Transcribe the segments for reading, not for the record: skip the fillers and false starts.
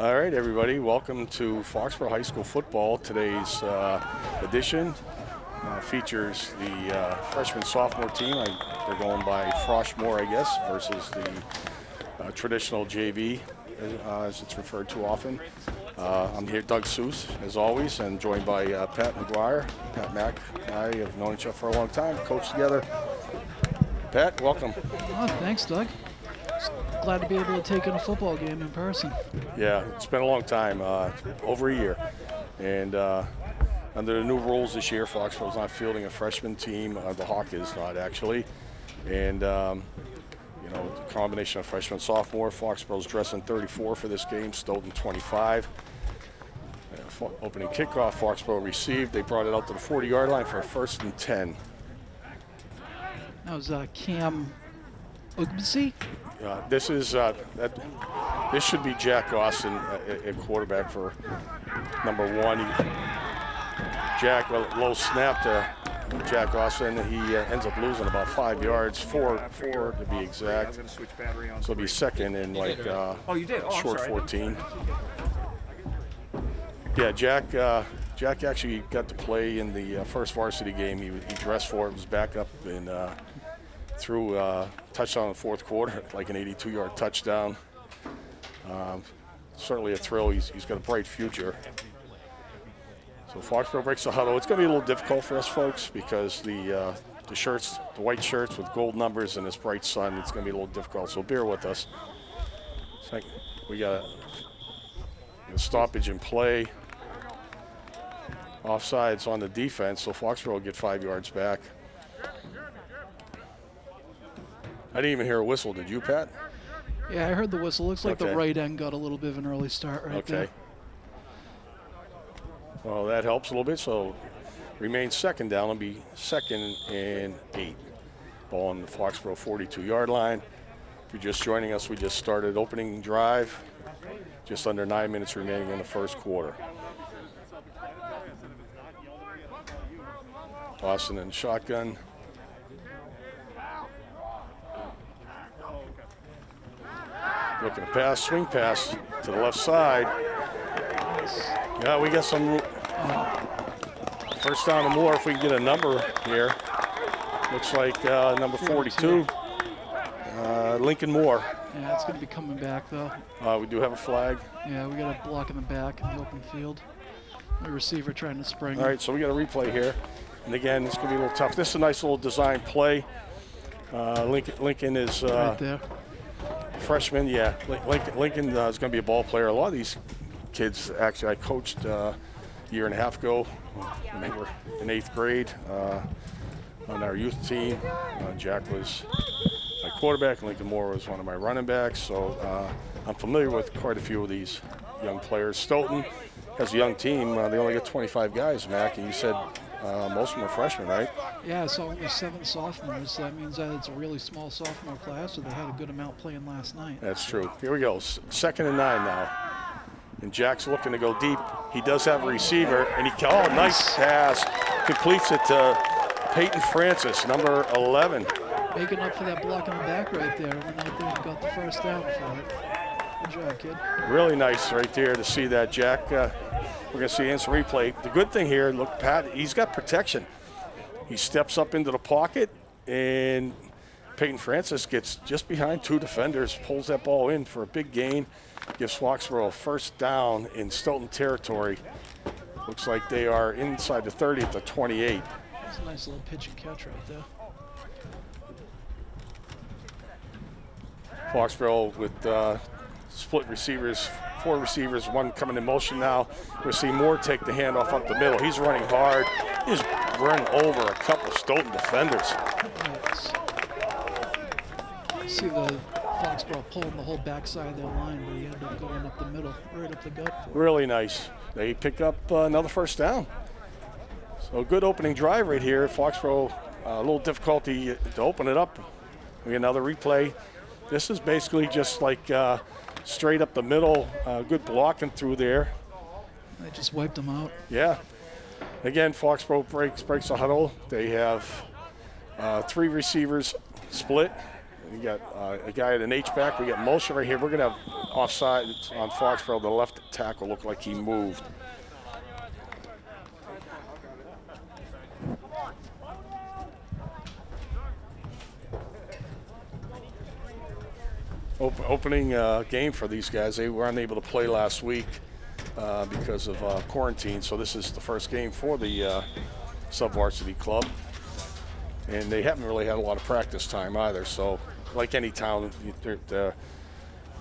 All right, everybody, welcome to Foxborough High School football. Today's edition features the freshman-sophomore team. They're going by Froshmore, I guess, versus the traditional JV, as it's referred to often. I'm here, Doug Seuss, as always, and joined by Pat McGuire. Pat Mack and I have known each other for a long time, coached together. Pat, welcome. Oh, thanks, Doug. Glad to be able to take in a football game in person. Yeah, it's been a long time, over a year. And under the new rules this year, Foxborough's not fielding a freshman team. The Hawk is not, actually. And, you know, the combination of freshman and sophomore. Foxborough's dressing 34 for this game, Stoughton 25. Opening kickoff, Foxborough received. They brought it out to the 40-yard line for a 1st and 10. That was Cam Ugbasi. This should be Jack Austin at quarterback for number 1. Jack, low snap to Jack Austin. He ends up losing about 5 yards, four to be exact. So it'll be second and short 14. Yeah, Jack actually got to play in the first varsity game. He dressed for it, was back up and threw a touchdown in the fourth quarter, like an 82-yard touchdown. Certainly a thrill. He's got a bright future. So Foxborough breaks the huddle. It's going to be a little difficult for us, folks, because the shirts, the white shirts with gold numbers and this bright sun, it's going to be a little difficult. So bear with us. It's like we got a stoppage in play. Offsides on the defense, so Foxborough will get 5 yards back. I didn't even hear a whistle. Did you, Pat? Yeah, I heard the whistle. Looks like Okay. the right end got a little bit of an early start right there. Okay. Well, that helps a little bit. So remains second down. It'll be 2nd and 8. Ball on the Foxborough 42-yard line. If you're just joining us, we just started opening drive. Just under 9 minutes remaining in the first quarter. Austin in shotgun. Looking to pass, swing pass to the left side. Yeah, we got some first down and more if we can get a number here. Looks like number 42, Lincoln Moore. Yeah, it's going to be coming back, though. We do have a flag. Yeah, we got a block in the back in the open field. The receiver trying to spring. All right, so we got a replay here. And again, it's going to be a little tough. This is a nice little design play. Lincoln is right there. Freshman, yeah. Lincoln is going to be a ball player. A lot of these kids, actually, I coached a year and a half ago when they were in 8th grade on our youth team. Jack was my quarterback. Lincoln Moore was one of my running backs. So I'm familiar with quite a few of these young players. Stoughton has a young team. They only get 25 guys, Mac, and you said most of them are freshmen, right? Yeah, so only 7 sophomores. So that means that it's a really small sophomore class, so they had a good amount playing last night. That's true. Here we go. 2nd and 9 now. And Jack's looking to go deep. He does have a receiver, and nice pass. Completes it to Peyton Francis, number 11. Making up for that block in the back right there. Went out there and got the first down for it. Good job, kid. Really nice right there to see that, Jack. We're going to see instant replay. The good thing here, look, Pat, he's got protection. He steps up into the pocket, and Peyton Francis gets just behind 2 defenders, pulls that ball in for a big gain, gives Foxborough a first down in Stoughton territory. Looks like they are inside the 30 at the 28. That's a nice little pitch and catch right there. Foxborough with split receivers, 4 receivers, 1 coming in motion now. We'll see Moore take the handoff up the middle. He's running hard. He's run over a couple of Stoughton defenders. Nice. See the Foxborough pulling the whole backside of their line, but he ended up going up the middle, right up the gut. Really nice. They pick up another first down. So a good opening drive right here. Foxborough, a little difficulty to open it up. We get another replay. This is basically just like straight up the middle, good blocking through there. They just wiped them out. Yeah. Again, Foxborough breaks the huddle. They have 3 receivers split. We got a guy at an H-back. We got motion right here. We're going to have offside on Foxborough. The left tackle looked like he moved. Opening game for these guys. They were unable to play last week because of quarantine, so this is the first game for the sub-varsity club. And they haven't really had a lot of practice time either, so like any town, the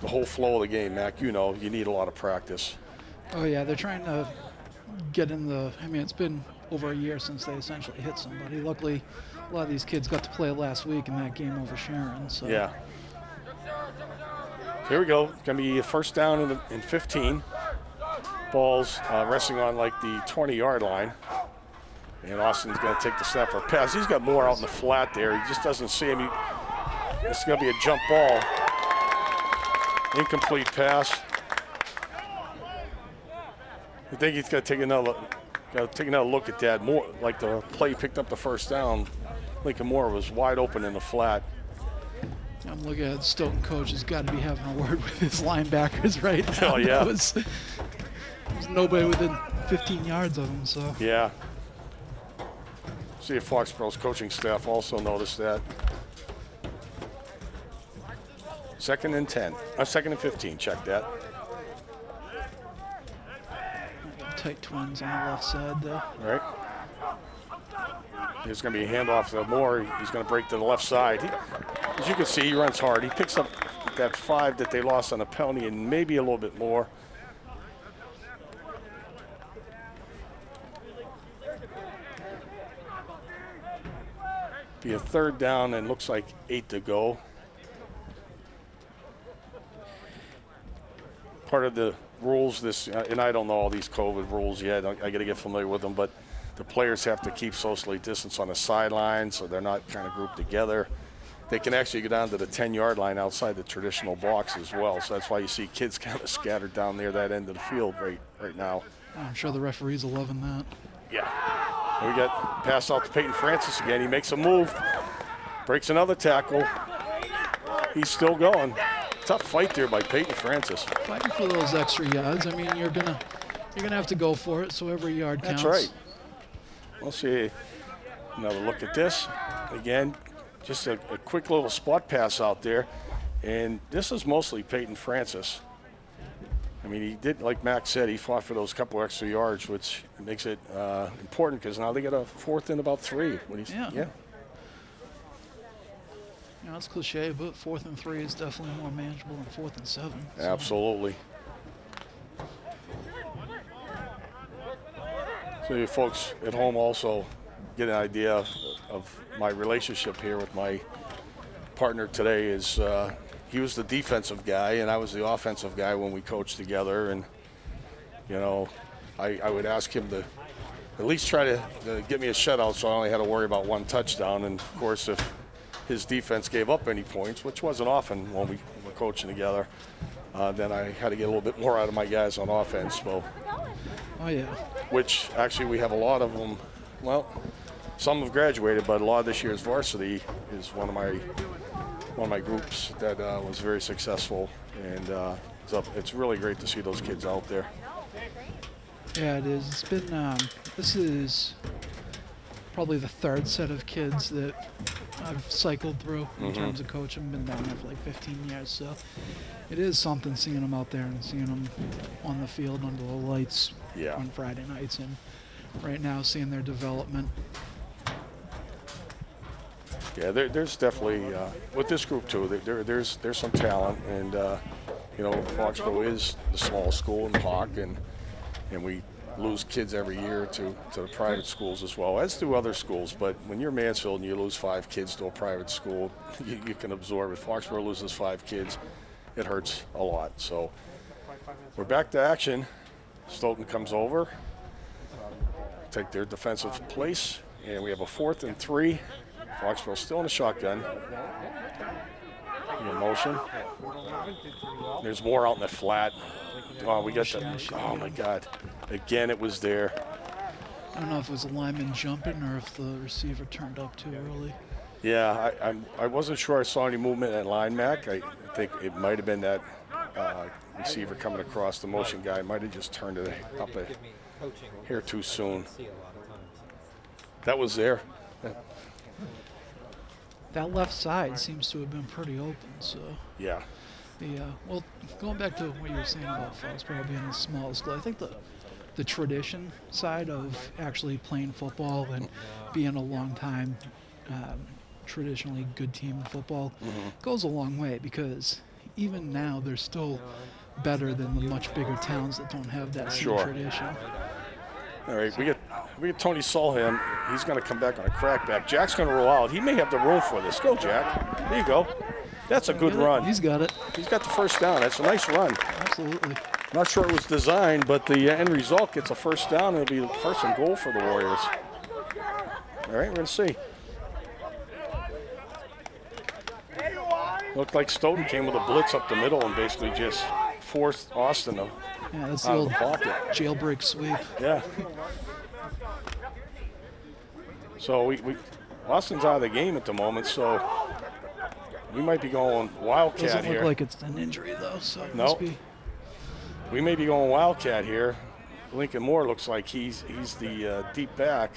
whole flow of the game, Mac, you know, you need a lot of practice. Oh, yeah, they're trying to get in the, I mean, it's been over a year since they essentially hit somebody. Luckily, a lot of these kids got to play last week in that game over Sharon. So. Yeah. Here we go. It's going to be a first down in 15. Ball's resting on like the 20-yard line. And Austin's going to take the snap for a pass. He's got more out in the flat there. He just doesn't see him. It's going to be a jump ball. Incomplete pass. I think he's got to take another look at that. More like the play picked up the first down. Lincoln Moore was wide open in the flat. I'm looking at Stoughton coach has got to be having a word with his linebackers right now. Oh, yeah. There's nobody within 15 yards of him, so. Yeah. See if Foxborough's coaching staff also noticed that. Second and 15, check that. Tight twins on the left side there. All right. There's going to be a handoff to Moore. He's going to break to the left side. As you can see, he runs hard. He picks up that 5 that they lost on a penalty and maybe a little bit more. Be a third down and looks like 8 to go. Part of the rules and I don't know all these COVID rules yet. I got to get familiar with them, but the players have to keep socially distanced on the sideline so they're not kind of grouped together. They can actually go down to the 10-yard line outside the traditional box as well. So that's why you see kids kind of scattered down there that end of the field right now. I'm sure the referees are loving that. Yeah. We got pass out to Peyton Francis again. He makes a move, breaks another tackle. He's still going. Tough fight there by Peyton Francis. Fighting for those extra yards. I mean, you're gonna have to go for it. So every yard counts. That's right. We'll see another look at this again. Just a quick little spot pass out there, and this is mostly Peyton Francis. I mean, he did, like Max said, he fought for those couple extra yards, which makes it important because now they get a 4th and about 3. Yeah. You know, it's cliche, but 4th and 3 is definitely more manageable than 4th and 7. So. Absolutely. So you folks at home also get an idea of my relationship here with my partner today is he was the defensive guy and I was the offensive guy when we coached together. And, you know, I would ask him to at least try to get me a shutout so I only had to worry about 1 touchdown. And, of course, if his defense gave up any points, which wasn't often when we were coaching together, then I had to get a little bit more out of my guys on offense. So, oh, yeah. Which actually we have a lot of them. Well, some have graduated, but a lot of this year's varsity is one of my groups that was very successful, and it's really great to see those kids out there. Yeah, it is. It's been this is probably the 3rd set of kids that I've cycled through in terms of coaching. I've been down there for like 15 years, so it is something seeing them out there and seeing them on the field under the lights on Friday nights, and right now seeing their development. Yeah, there's definitely with this group too. There's some talent, and you know, Foxborough is the small school in Hawk, and we lose kids every year to the private schools as well, as do other schools. But when you're Mansfield and you lose 5 kids to a private school, you can absorb. If Foxborough loses 5 kids, it hurts a lot. So we're back to action. Stoughton comes over, take their defensive place, and we have a 4th and 3. Foxborough still in the shotgun. In motion. There's more out in the flat. Oh, we got the. Oh my God! Again, it was there. I don't know if it was a lineman jumping or if the receiver turned up too early. Yeah, I wasn't sure I saw any movement at line, Mac. I think it might have been that receiver coming across. The motion guy might have just turned it up a hair too soon. That was there. That left side seems to have been pretty open. So Yeah. well, going back to what you were saying about Foxborough being the smallest school, I think the tradition side of actually playing football and being a long time traditionally good team in football goes a long way, because even now they're still better than the much bigger towns that don't have that same tradition. All right, we get Tony Solheim. He's going to come back on a crackback. Jack's going to roll out. He may have the room for this. Go, Jack. There you go. That's a good run. He's got it. He's got the first down. That's a nice run. Absolutely. Not sure it was designed, but the end result gets a first down. It'll be the first and goal for the Warriors. All right, we're going to see. Looked like Stoughton came with a blitz up the middle and basically just forced Austin to that's the old pocket. Jailbreak sweep. Yeah. So Austin's out of the game at the moment, so we might be going Wildcat Doesn't here. look like it's an injury though, so it No. must be. We may be going Wildcat here. Lincoln Moore looks like he's the deep back.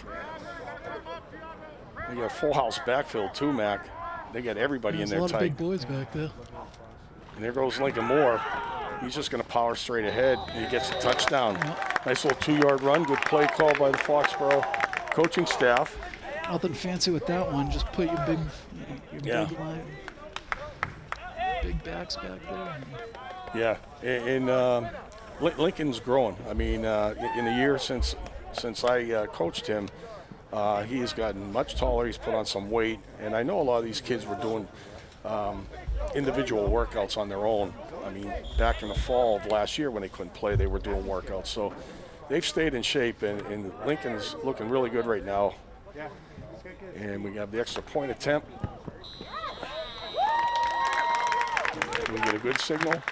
They got a full house backfield too, Mac. They got everybody in there There's a lot tight. of big boys back there. And there goes Lincoln Moore. He's just going to power straight ahead. He gets a touchdown. Yep. Nice little 2-yard run. Good play call by the Foxborough coaching staff. Nothing fancy with that one. Just put your big big line, big backs back there. Yeah, and Lincoln's growing. I mean, in the year since I coached him, he has gotten much taller. He's put on some weight, and I know a lot of these kids were doing individual workouts on their own. I mean, back in the fall of last year when they couldn't play, they were doing workouts. So they've stayed in shape, and Lincoln's looking really good right now. And we have the extra point attempt. We get a good signal.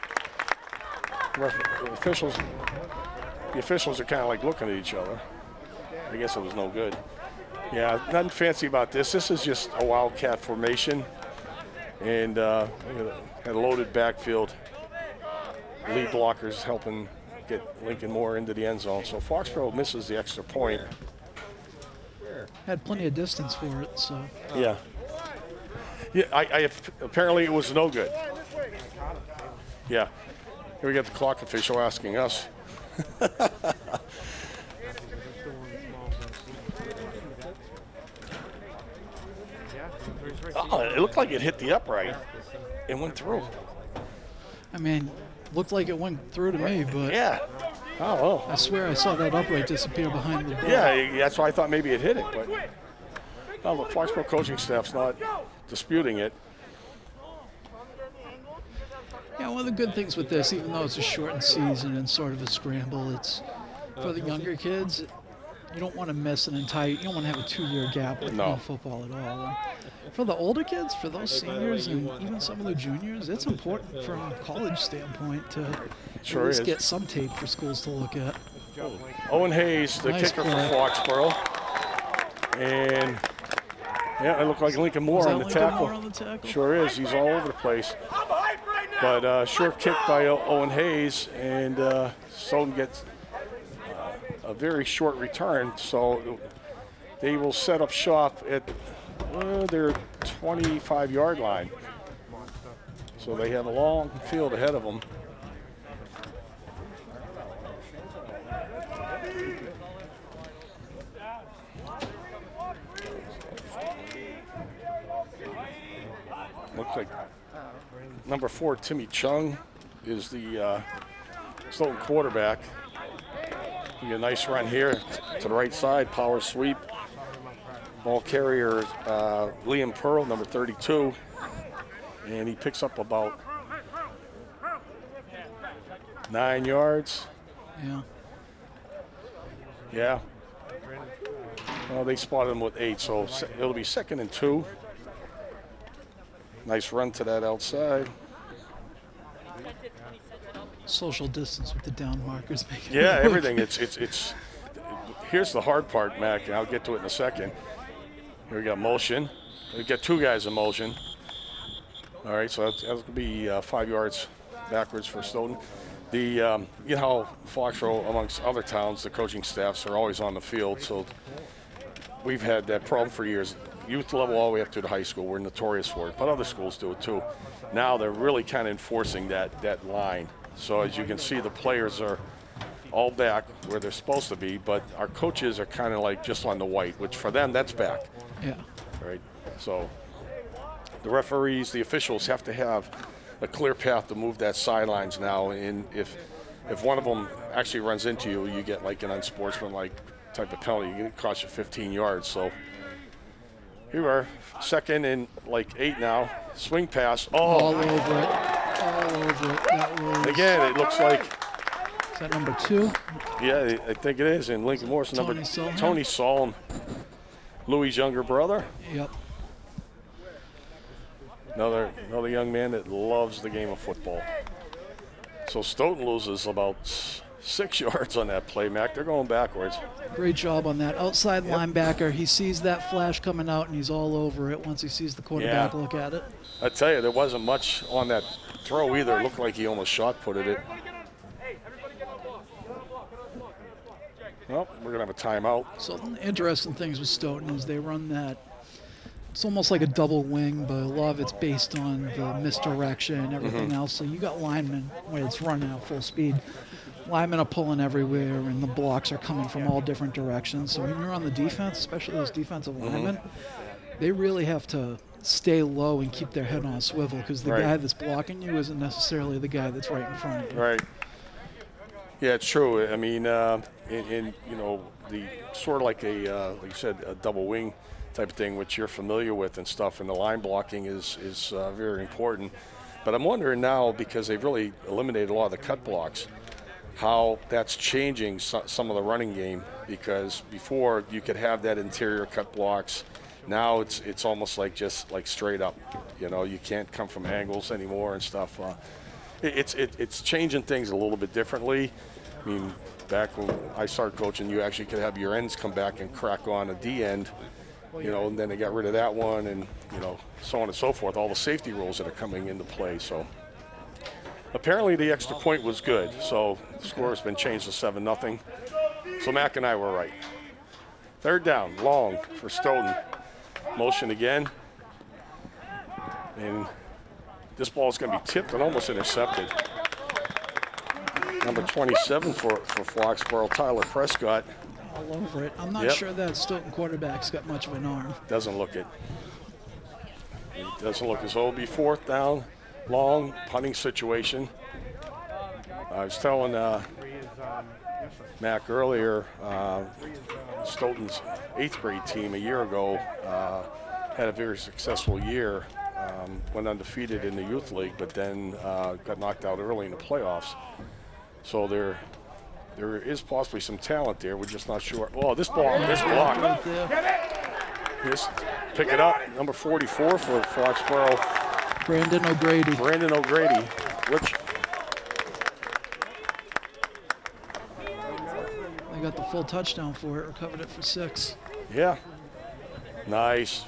The officials are kind of like looking at each other. I guess it was no good. Yeah, nothing fancy about this. This is just a Wildcat formation, and had a loaded backfield. Lead blockers helping get Lincoln Moore into the end zone. So Foxborough misses the extra point. Had plenty of distance for it, so. Yeah. Yeah, apparently it was no good. Yeah. Here we got the clock official asking us. Oh, it looked like it hit the upright and went through. I mean, looked like it went through to me, but Yeah. Oh, well. I swear I saw that upright disappear behind the ball. Yeah, that's why I thought maybe it hit it. But well, the Foxborough coaching staff's not disputing it. Yeah, one of the good things with this, even though it's a shortened season and sort of a scramble, it's for the younger kids. You don't want to miss you don't want to have a 2-year gap with no football at all. And for the older kids, for those seniors and even some of the juniors, it's important from a college standpoint to at least get some tape for schools to look at. Owen Hayes, the kicker for Foxborough. And yeah, it looked like Lincoln Moore on the tackle. Sure is. He's all over the place. But short kick by Owen Hayes, and Stoughton gets a very short return. So they will set up shop at their 25-yard line. So they have a long field ahead of them. Looks like number 4, Timmy Chung, is the Stoughton quarterback. We get a nice run here to the right side, power sweep. Ball carrier, Liam Pearl, number 32. And he picks up about 9 yards. Yeah. Yeah. Well, they spotted him with 8, so it'll be 2nd and 2. Nice run to that outside. Social distance with the down markers. Yeah, everything. It's. Here's the hard part, Mac, and I'll get to it in a second. Here we got motion. We got 2 guys in motion. All right, so that's going to be 5 yards backwards for Stoughton. The you know, Foxborough, amongst other towns, the coaching staffs are always on the field, so we've had that problem for years. Youth level all the way up to the high school, we're notorious for it, but other schools do it too. Now they're really kind of enforcing that line. So as you can see, the players are all back where they're supposed to be, but our coaches are kind of like just on the white, which for them, that's back. Yeah. Right? So the referees, the officials have to have a clear path to move that sidelines now, and if one of them actually runs into you, you get like an unsportsmanlike type of penalty. It costs you 15 yards. So here we are, 2nd and like 8 now. Swing pass. Oh, All over it. All over it. That was. Again, it looks like. Is that number 2? Yeah, I think it is. And Lincoln Morris, Tony number Solon. Tony Solon, Louis' younger brother. Yep. Another young man that loves the game of football. So Stoughton loses about 6 yards on that play, Mac. They're going backwards. Great job on that outside linebacker. He sees that flash coming out, and he's all over it once he sees the quarterback look at it. I tell you, there wasn't much on that throw either. It looked like he almost shot-putted it. Well, we're going to have a timeout. So the interesting things with Stoughton is they run that. It's almost like a double wing, but a lot of it's based on the misdirection and everything else. So you got linemen when it's running at full speed. Linemen are pulling everywhere, and the blocks are coming from all different directions. So when you're on the defense, especially those defensive linemen, they really have to stay low and keep their head on a swivel, because the guy that's blocking you isn't necessarily the guy that's right in front of you. Right. Yeah, it's true. I mean, in you know, the sort of like a like you said, a double wing type of thing, which you're familiar with and stuff, and the line blocking is very important. But I'm wondering now, because they've really eliminated a lot of the cut blocks, how that's changing some of the running game, because before you could have that interior cut blocks. Now it's almost like just like straight up. You know, you can't come from angles anymore and stuff. It's changing things a little bit differently. I mean, back when I started coaching, you actually could have your ends come back and crack on a D end, you know, and then they got rid of that one, and, you know, so on and so forth, all the safety rules that are coming into play. So apparently the extra point was good, so the score has been changed to 7-0. So Mac and I were right. 3rd down, long for Stoughton. Motion again. And this ball is going to be tipped and almost intercepted. Number 27 for Foxborough, Tyler Prescott. All over it. I'm not sure that Stoughton quarterback's got much of an arm. Doesn't look it. It doesn't look as though it'll be 4th down, long punting situation. I was telling Mac earlier, Stoughton's 8th grade team a year ago had a very successful year, went undefeated in the youth league, but then got knocked out early in the playoffs. So there is possibly some talent there. We're just not sure. Oh, this block. Just pick it up. Number 44 for Foxborough. Brandon O'Grady. Which They got the full touchdown for it. Recovered it for 6. Yeah. Nice.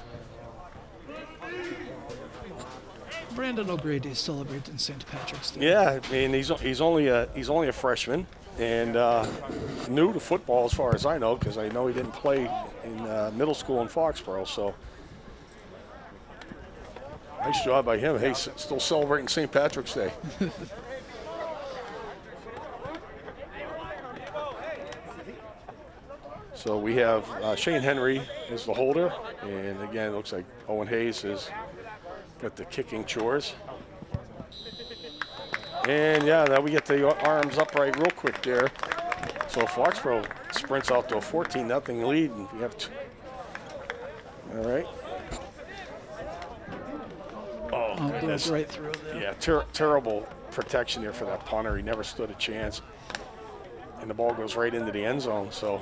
Brandon O'Grady is celebrating St. Patrick's Day. Yeah, I mean he's only a freshman and new to football as far as I know, because I know he didn't play in middle school in Foxborough. So nice job by him. Hey, still celebrating St. Patrick's Day. So we have Shane Henry is the holder, and again it looks like Owen Hayes has got the kicking chores. And yeah, now we get the arms upright real quick there. So Foxborough sprints out to a 14-0 lead, and we have all right. Oh, goodness. Right through there. Yeah, terrible protection there for that punter. He never stood a chance. And the ball goes right into the end zone. So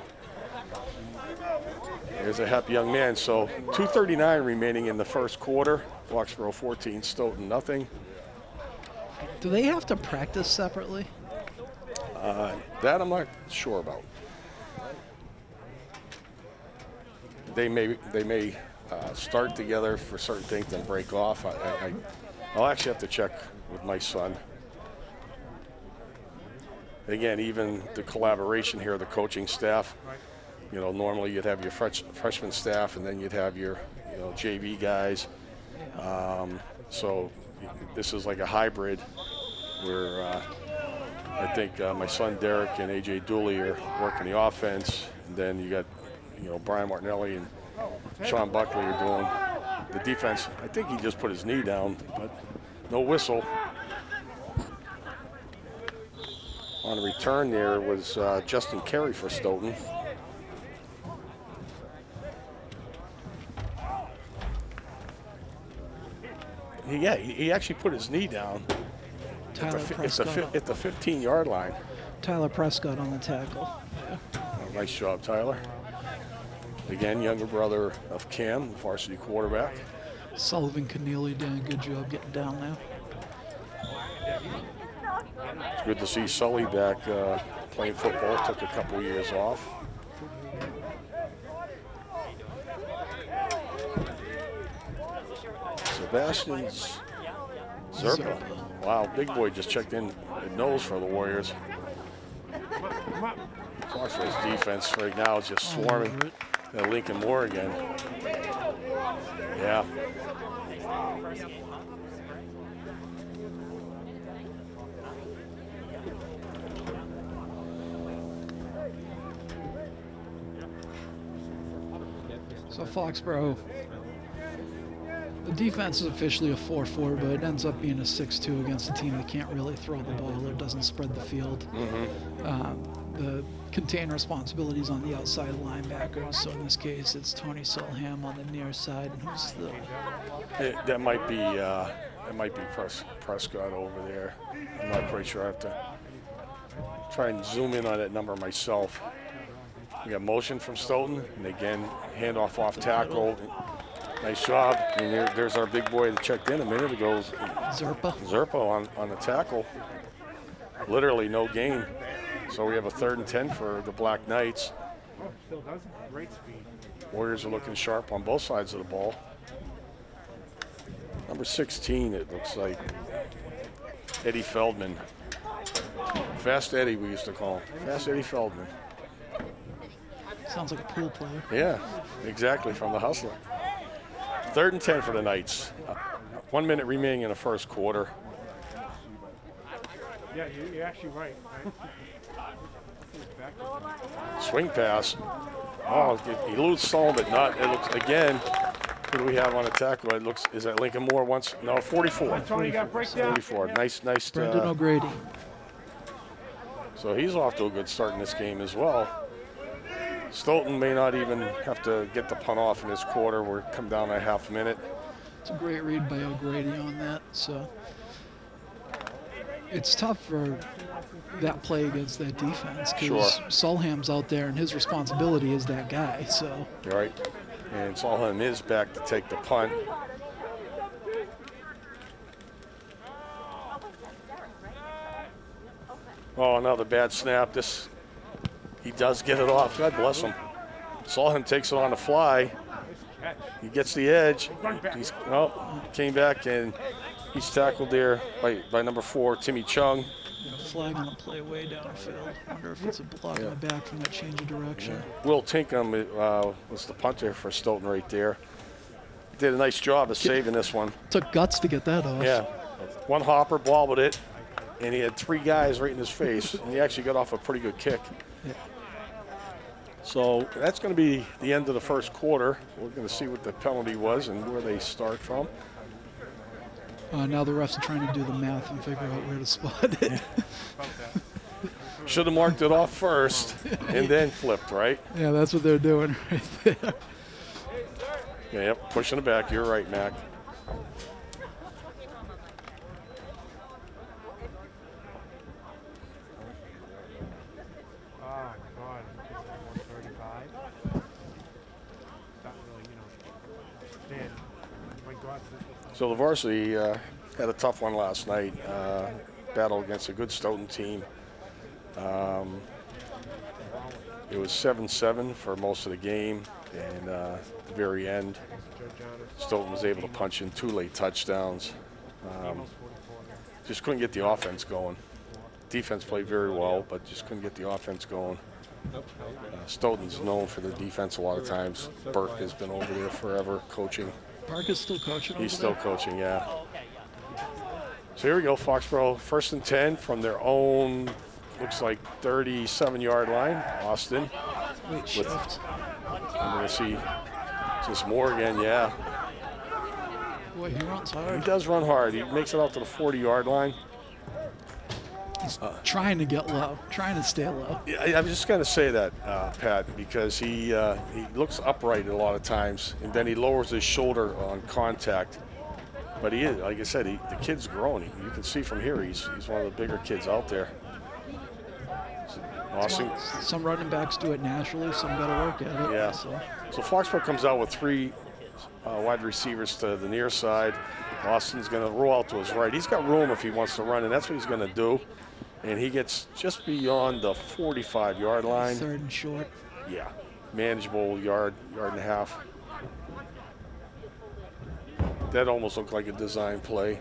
there's a happy young man. So 2:39 remaining in the first quarter. Foxborough 14, Stoughton nothing. Do they have to practice separately? That I'm not sure about. They may start together for certain things and break off. I'll actually have to check with my son again, even the collaboration here, the coaching staff. You know, normally you'd have your freshman staff, and then you'd have your, you know, JV guys. So this is like a hybrid where I think my son Derek and AJ Dooley are working the offense, and then you got, you know, Brian Martinelli and Sean Buckley are doing the defense. I think he just put his knee down, but no whistle. On the return there was Justin Carey for Stoughton. He actually put his knee down at the 15-yard line. Tyler Prescott on the tackle. Yeah. Oh, nice job, Tyler. Again, younger brother of Cam, the varsity quarterback. Sullivan Keneally doing a good job getting down now. It's good to see Sully back playing football. Took a couple years off. Sebastian Zerpa. Wow, big boy just checked in at nose for the Warriors. Foxborough's defense right now is just swarming at Lincoln Moore again. Yeah. So Foxborough, the defense is officially a 4-4, but it ends up being a 6-2 against a team that can't really throw the ball or doesn't spread the field. The contain responsibilities on the outside linebackers. So in this case, it's Tony Solham on the near side, and who's the? That might be Prescott over there. I'm not quite sure. I have to try and zoom in on that number myself. We got motion from Stoughton, and again, handoff off tackle. Nice job. And there's our big boy that checked in a minute ago. Zerpa on the tackle. Literally no gain. So we have a 3rd and 10 for the Black Knights. Still does great speed. Warriors are looking sharp on both sides of the ball. Number 16, it looks like Eddie Feldman. Fast Eddie, we used to call him. Fast Eddie Feldman. Sounds like a pool player. Yeah, exactly, from the Hustler. 3rd and 10 for the Knights. 1 minute remaining in the first quarter. Yeah, you're actually right. Swing pass. Oh, it eludes Solomon, but not. It looks again. Who do we have on the tackle? It looks. Is that Lincoln Moore once? No, 44. Tony got breakdown. 44. Nice. Brendan O'Grady. So he's off to a good start in this game as well. Stoughton may not even have to get the punt off in this quarter. We're come down a half minute. It's a great read by O'Grady on that. So it's tough for that play against that defense because Solham's out there and his responsibility is that guy. So you're right. And Solheim is back to take the punt. Oh, another bad snap. He does get it off. God bless him. Solheim takes it on the fly. He gets the edge. Came back and he's tackled there by number 4, Timmy Chung. Flag on the play way downfield. Wonder if it's a block in the back from that change of direction. Will Tinkham was the punter for Stoughton right there. Did a nice job of saving this one. Took guts to get that off. Yeah. One hopper bobbled it, and he had 3 guys right in his face, and he actually got off a pretty good kick. Yeah. So that's going to be the end of the first quarter. We're going to see what the penalty was and where they start from. Now the refs are trying to do the math and figure out where to spot it. Should have marked it off first and then flipped, right? Yeah, that's what they're doing right there. Yeah, yep, pushing it back. You're right, Mac. Oh, God. 135. Not really, man. My God. So the varsity had a tough one last night. Battle against a good Stoughton team. It was 7-7 for most of the game, and at the very end, Stoughton was able to punch in 2 late touchdowns. Just couldn't get the offense going. defense played very well, but just couldn't get the offense going. Stoughton's known for the defense a lot of times. Burke has been over there forever coaching. Burke is still coaching. He's still coaching, yeah. So here we go, Foxborough, 1st and 10 from their own, looks like 37-yard line. Austin. Wait, shift. I'm going to see just more again, yeah. Boy, he runs He hard. does run hard. He makes it out to the 40-yard line. He's trying to get low, trying to stay low. Yeah, I'm just going to say that, Pat, because he looks upright a lot of times, and then he lowers his shoulder on contact. But he is, like I said, the kid's grown. You can see from here he's one of the bigger kids out there. Awesome. Some running backs do it naturally, some got to work at it. Yeah. So. So Foxborough comes out with 3 wide receivers to the near side. Austin's going to roll out to his right. He's got room if he wants to run, and that's what he's going to do. And he gets just beyond the 45-yard line. 3rd and short. Yeah, manageable yard and a half. That almost looked like a design play.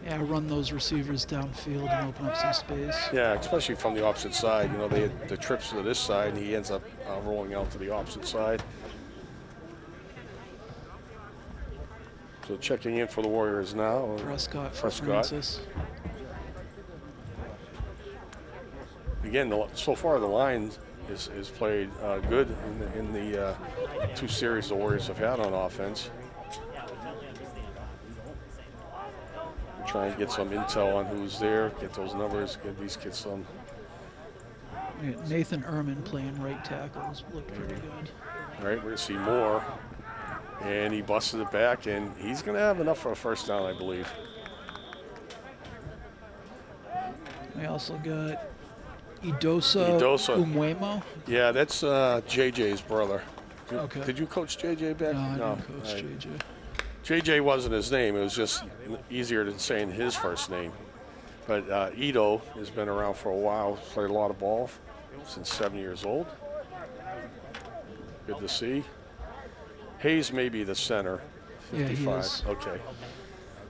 Yeah, run those receivers downfield and open up some space. Yeah, especially from the opposite side. You know, they had the trips to this side, and he ends up rolling out to the opposite side. So checking in for the Warriors now. Prescott for Prescott. Francis. Again, so far the line is played good in the 2 series the Warriors have had on offense. Try and get some intel on who's there, get those numbers, get these kids some. Nathan Ehrman playing right tackles looked pretty good. All right, we're going to see more. And he busted it back, and he's going to have enough for a first down, I believe. We also got Idosa Umwemo. Yeah, that's JJ's brother. Okay. Did you coach JJ back? No, I didn't coach JJ. JJ wasn't his name. It was just easier than saying his first name. But Ito has been around for a while. Played a lot of ball since 7 years old. Good to see. Hayes may be the center. 55. Yeah, he is. Okay.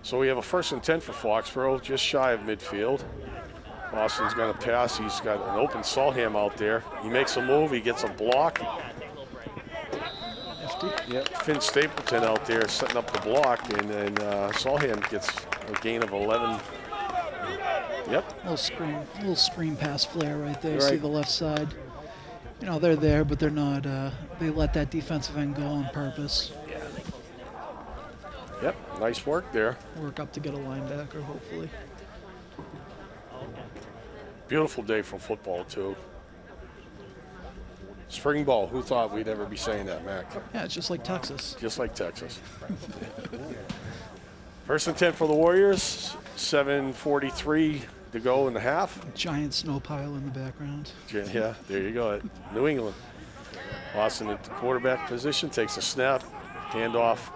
So we have a 1st and 10 for Foxborough, just shy of midfield. Austin's going to pass. He's got an open Solheim out there. He makes a move. He gets a block. Yep, Finn Stapleton out there setting up the block, and then Solheim gets a gain of 11. Yep. Little screen pass flare right there. Right. See the left side. You know, they're there, but they're not. They let that defensive end go on purpose. Yeah. Yep, nice work there. Work up to get a linebacker, hopefully. Beautiful day for football, too. Spring ball, who thought we'd ever be saying that, Mac? Yeah, it's just like Texas. Just like Texas. 1st and 10 for the Warriors, 7:43 to go in the half. Giant snow pile in the background. Yeah, there you go. New England. Austin at the quarterback position, takes a snap, handoff.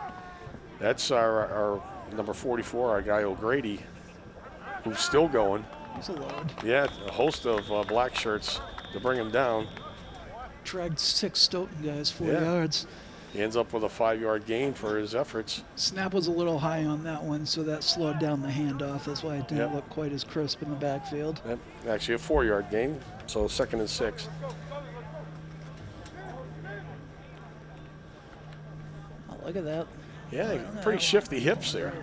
That's our number 44, our guy O'Grady, who's still going. He's a load. Yeah, a host of black shirts to bring him down. Dragged 6 Stoughton guys 4 Yeah. yards. He ends up with a 5-yard gain for his efforts. Snap was a little high on that one, so that slowed down the handoff. That's why it didn't Yep. look quite as crisp in the backfield. Yep. Actually, a 4-yard gain, so 2nd and 6. Oh, look at that. Yeah, pretty shifty hips there.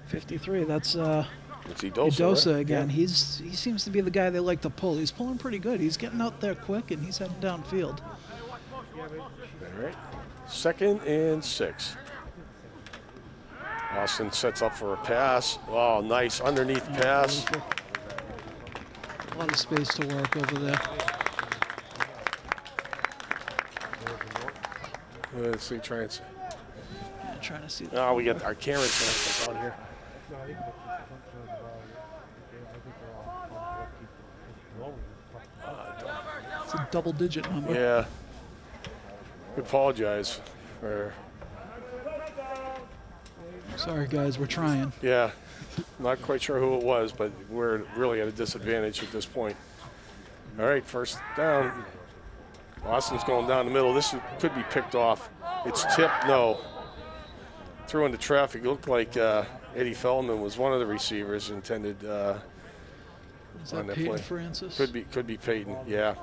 53. That's It's Idosa, Idosa right? again. Yeah. He seems to be the guy they like to pull. He's pulling pretty good. He's getting out there quick, and he's heading downfield. All right. 2nd and 6. Austin sets up for a pass. Oh, nice underneath pass. A lot of space to work over there. Let's see, try and see. Yeah, trying to see. Oh, we got our cameras on here. It's a double-digit number. Yeah. We apologize for. Sorry, guys. We're trying. Yeah. Not quite sure who it was, but we're really at a disadvantage at this point. All right, 1st down. Austin's going down the middle. This could be picked off. It's tipped. No. threw into traffic. It looked like Eddie Feldman was one of the receivers intended Is on that that Peyton play. Francis? Could be Peyton. Yeah.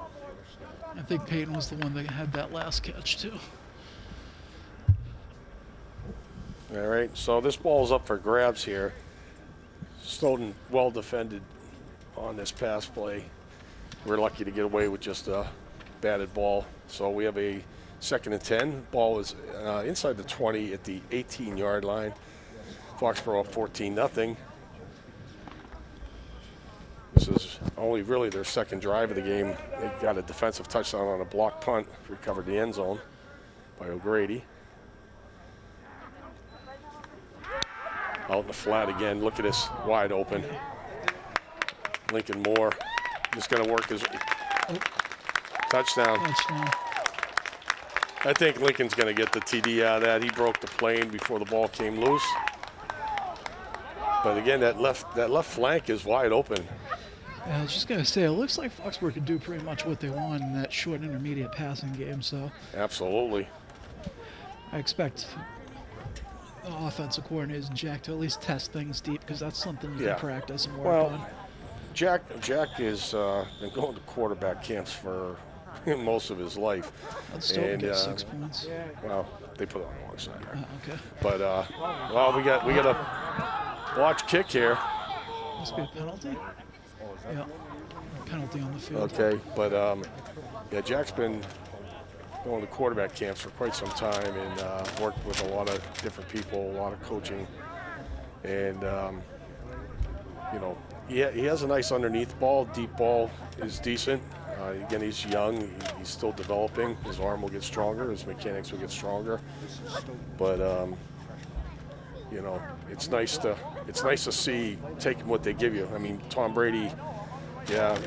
I think Peyton was the one that had that last catch too. All right. So this ball's up for grabs here. Stoughton well defended on this pass play. We're lucky to get away with just a batted ball. So we have a 2nd and 10. Ball is inside the 20 at the 18-yard line. Foxborough up 14-0. This is only really their 2nd drive of the game. They got a defensive touchdown on a block punt, recovered the end zone by O'Grady. Out in the flat again. Look at this, wide open. Lincoln Moore just going to work his touchdown. Touchdown. I think Lincoln's going to get the TD out of that. He broke the plane before the ball came loose. But again, that left flank is wide open. Yeah, I was just gonna say, it looks like Foxborough could do pretty much what they want in that short intermediate passing game. So Absolutely. I expect the offensive coordinators and Jack to at least test things deep, because that's something you Yeah. can practice and work Well, on. Jack has been going to quarterback camps for most of his life. Let's still and, get 6 points. Well, they put it on the wrong side. Right? Okay. But well, we got a watch kick here. Must be a penalty. Yeah. Penalty on the field. Okay, but yeah, Jack's been going to quarterback camps for quite some time and worked with a lot of different people, a lot of coaching, and you know, he has a nice underneath ball. Deep ball is decent. Again, he's young. He's still developing. His arm will get stronger. His mechanics will get stronger. But you know, it's nice to see taking what they give you. I mean, Tom Brady, yeah,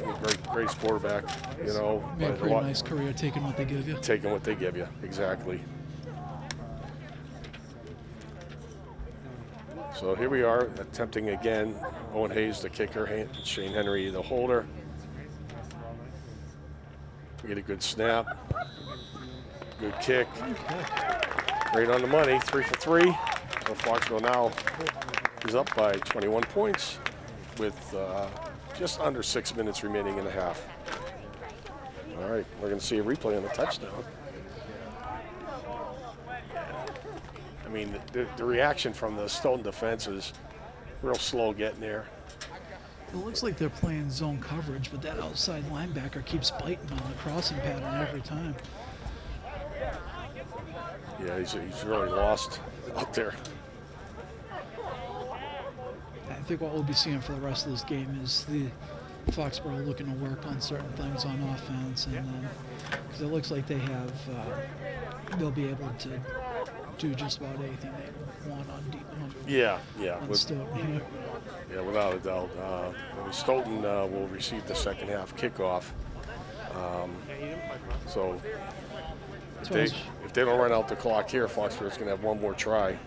great quarterback. You know, Made a but pretty nice career taking what they give you. taking what they give you, exactly. So here we are attempting again. Owen Hayes, the kicker, Shane Henry, the holder. We get a good snap, good kick, right on the money, 3 for 3. So Foxborough now is up by 21 points with just under 6 minutes remaining in the half. All right, we're going to see a replay on the touchdown. I mean, the reaction from the Stoughton defense is real slow getting there. It looks like they're playing zone coverage, but that outside linebacker keeps biting on the crossing pattern every time. Yeah, he's really lost out there. I think what we'll be seeing for the rest of this game is the Foxborough looking to work on certain things on offense, and then because it looks like they have, they'll be able to do just about anything they want on deep. Yeah. On Stoughton here. Yeah, without a doubt. Stoughton will receive the second half kickoff. So if they don't run out the clock here, Foxborough's going to have one more try.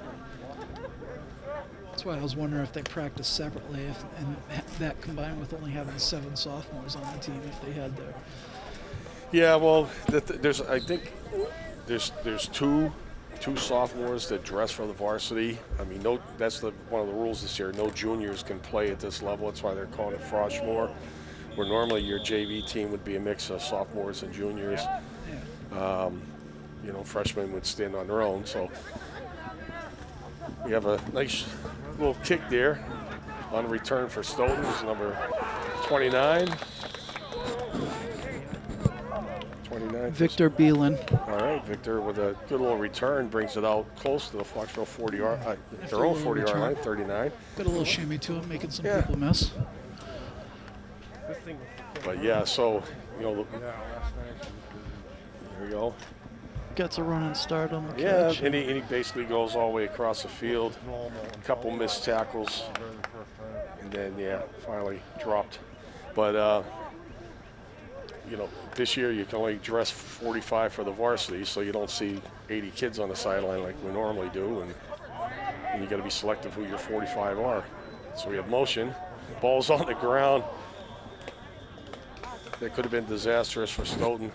That's why I was wondering if they practice separately, and that combined with only having 7 sophomores on the team, if they had their. Yeah, well, I think there's two sophomores that dress for the varsity. I mean, that's one of the rules this year. No juniors can play at this level. That's why they're calling it Froshmore, where normally your JV team would be a mix of sophomores and juniors. You know, freshmen would stand on their own. So we have a nice little kick there on return for Stoughton. Is number 29. 29. Victor Beelan. All right, Victor with a good little return brings it out close to the Foxborough 40-yard, their own 40-yard line, 39. Got a little shimmy to it, making some people miss. But yeah, so you know, there we go. Gets a running start on the Yeah, catch. and he basically goes all the way across the field. A couple missed tackles, and then finally dropped. But you know, this year you can only dress 45 for the varsity, so you don't see 80 kids on the sideline like we normally do, and you got to be selective who your 45 are. So we have motion, ball's on the ground. That could have been disastrous for Stoughton.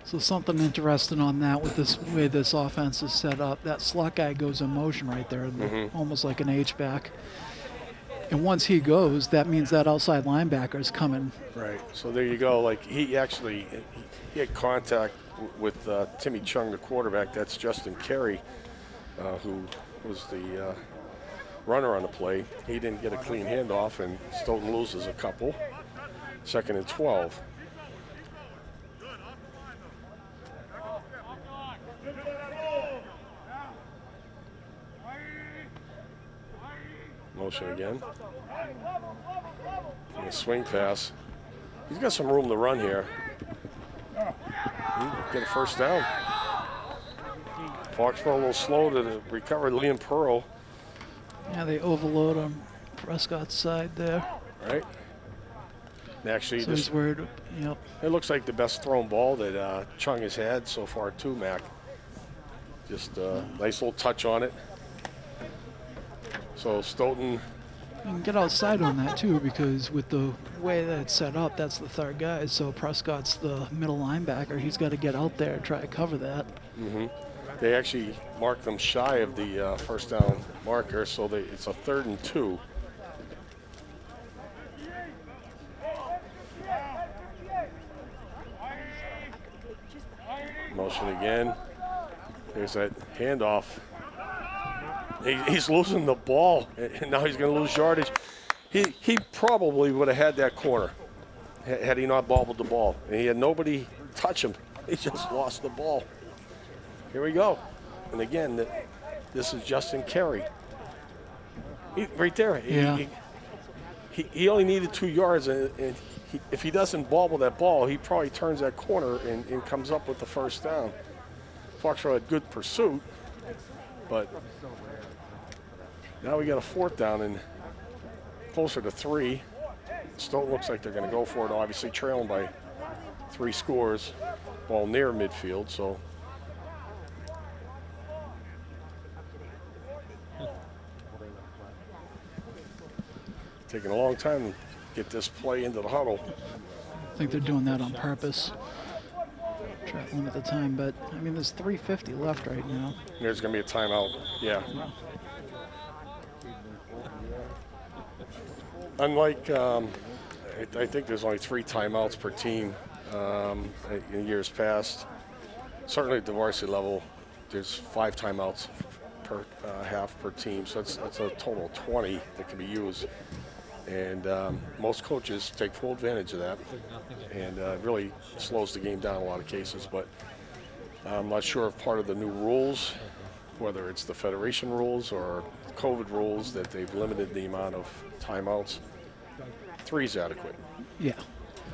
So something interesting on that with this way this offense is set up. That slot guy goes in motion right there, almost like an H-back. And once he goes, that means that outside linebacker is coming. Right. So there you go. Like he had contact with Timmy Chung, the quarterback. That's Justin Carey, who was the runner on the play. He didn't get a clean handoff, and Stoughton loses a couple. 2nd and 12. Motion again. And a swing pass. He's got some room to run here. Get a first down. Foxborough a little slow to recover. Liam Pearl. Yeah, they overload on Prescott's side there. Right. And actually, So he's worried. Yep. it looks like the best thrown ball that Chung has had so far too, Mac. Just a nice little touch on it. So Stoughton, You can get outside on that too, because with the way that it's set up, that's the third guy. So Prescott's the middle linebacker. He's got to get out there and try to cover that. they actually marked them shy of the first down marker, so it's a 3rd and 2. Motion again. There's that handoff. He's losing the ball, and now he's going to lose yardage. He probably would have had that corner had he not bobbled the ball. And he had nobody touch him. He just lost the ball. Here we go. And again, this is Justin Carey. Right there. Yeah. He only needed 2 yards, and if he doesn't bobble that ball, he probably turns that corner and comes up with the first down. Foxborough had good pursuit, but now we got a 4th down and closer to 3. Stoughton looks like they're going to go for it, obviously trailing by 3 scores. Ball near midfield, so. Taking a long time to get this play into the huddle. I think they're doing that on purpose. Try to limit the time, but I mean, there's 3:50 left right now. There's going to be a timeout, yeah. Unlike, I think there's only 3 timeouts per team in years past. Certainly at the varsity level, there's 5 timeouts per half per team, so that's a total of 20 that can be used. And most coaches take full advantage of that, and it really slows the game down in a lot of cases. But I'm not sure if part of the new rules, whether it's the Federation rules or COVID rules, that they've limited the amount of timeouts. 3 is adequate, Yeah,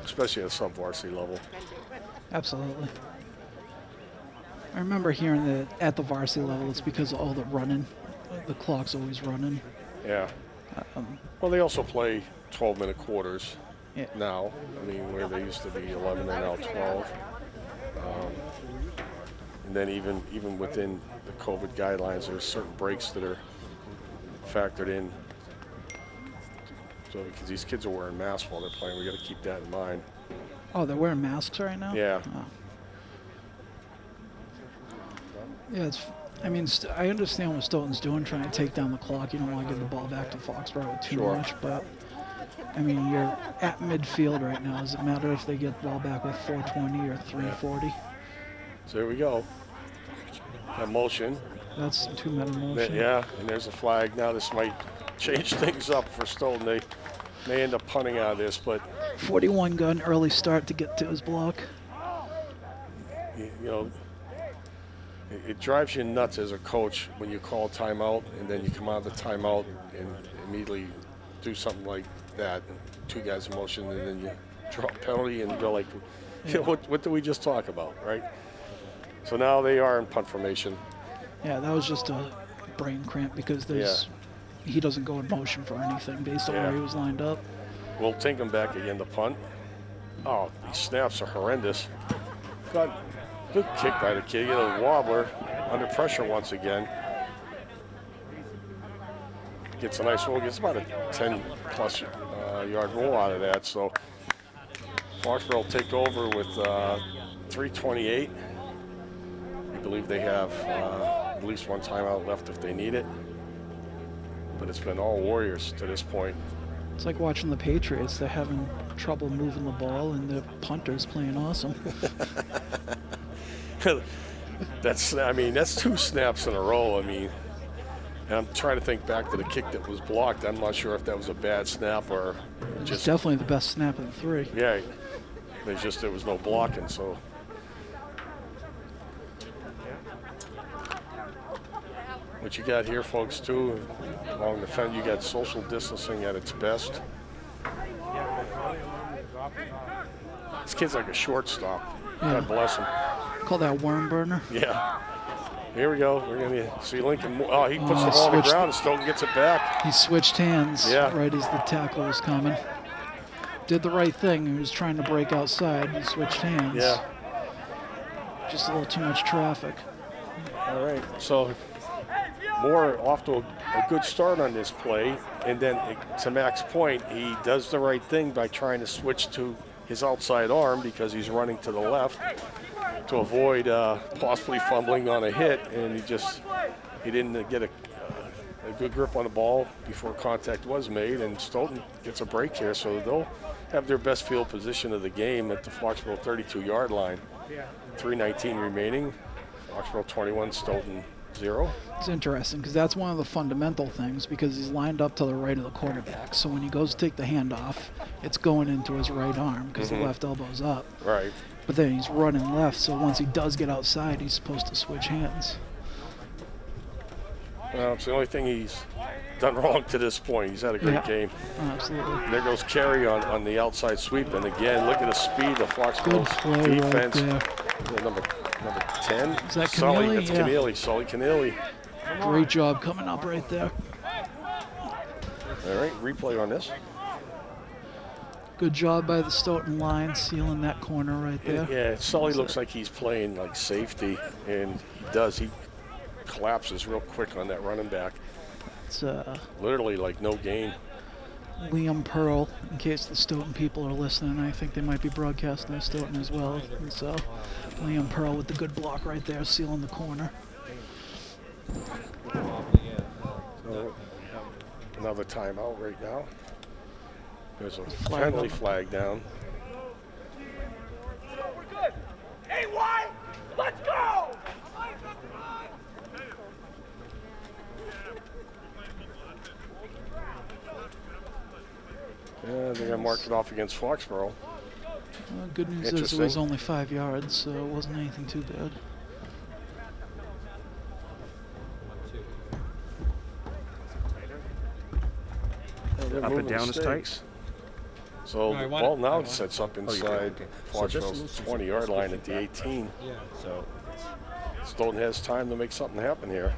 especially at a sub-varsity level. absolutely. I remember hearing that at the varsity level, it's because of all the running. The clock's always running. Yeah. Well, they also play 12-minute quarters Yeah. now. I mean, where they used to be 11, they're now 12. And then even within the COVID guidelines, there's certain breaks that are factored in. So because these kids are wearing masks while they're playing, we got to keep that in mind. Oh, they're wearing masks right now? Yeah. Oh. Yeah, I mean, I understand what Stoughton's doing, trying to take down the clock. You don't want to give the ball back to Foxborough with too Sure. much, but I mean, you're at midfield right now. Does it matter if they get the ball back with 4:20 or 3:40? So here we go. That motion. That's 2-minute motion. Yeah, and there's a flag. Now this might change things up for Stoughton. They may end up punting out of this, but 41 got an early start to get to his block. you know, it drives you nuts as a coach when you call timeout and then you come out of the timeout and immediately do something like that. 2 guys in motion, and then you draw a penalty and you go like, Yeah. what did we just talk about, right? So now they are in punt formation. Yeah, that was just a brain cramp because he doesn't go in motion for anything based on Yeah. where he was lined up. We'll take him back again to punt. Oh, these snaps are horrendous. Good kick by the kid. Get a wobbler under pressure once again. Gets a nice roll. Gets about a 10-plus yard roll out of that. So Foxborough will take over with 3:28. I believe they have at least one timeout left if they need it. But it's been all Warriors to this point. It's like watching the Patriots. They're having trouble moving the ball, and the punter's playing awesome. That's 2 snaps in a row. And I'm trying to think back to the kick that was blocked. I'm not sure if that was a bad snap or It's definitely the best snap of the 3. Yeah, there was no blocking, so. What you got here, folks, too, along the fence, you got social distancing at its best. This kid's like a shortstop. Yeah. God bless him. Call that worm burner. Yeah. Here we go. We're going to see Lincoln. Oh, he puts the ball on the ground and Stoughton gets it back. He switched hands right as the tackle was coming. Did the right thing. He was trying to break outside. He switched hands. Yeah. Just a little too much traffic. All right. So Moore off to a good start on this play. And then to Mac's point, he does the right thing by trying to switch to his outside arm because he's running to the left to avoid possibly fumbling on a hit. And he didn't get a good grip on the ball before contact was made. And Stoughton gets a break here. So they'll have their best field position of the game at the Foxborough 32-yard line. 3:19 remaining. Foxborough 21, Stoughton 0. It's interesting because that's one of the fundamental things because he's lined up to the right of the quarterback. So when he goes to take the handoff, it's going into his right arm because the left elbow's up. Right. But then he's running left, so once he does get outside, he's supposed to switch hands. Well, it's the only thing he's done wrong to this point. He's had a great game. Absolutely. And there goes Carey on the outside sweep. And again, look at the speed of Foxborough's defense. Right number 10. Is that Sully? Keneally? That's Keneally. Sully Keneally. Great job coming up right there. All right, replay on this. Good job by the Stoughton line, sealing that corner right there. Yeah, Sully looks like he's playing like safety, and he does. He collapses real quick on that running back. It's literally like no gain. Liam Pearl, in case the Stoughton people are listening. I think they might be broadcasting at Stoughton as well. And so Liam Pearl with the good block right there, sealing the corner. So another timeout right now. There's a penalty flag down. We're good. Hey, why? Let's go! Yeah, they're going to mark it off against Foxborough. Good news is it was only 5 yards, so it wasn't anything too bad. Up and down is tight. So the ball now sets up inside Foxborough's 20-yard line at the 18. Yeah. So Stoughton has time to make something happen here.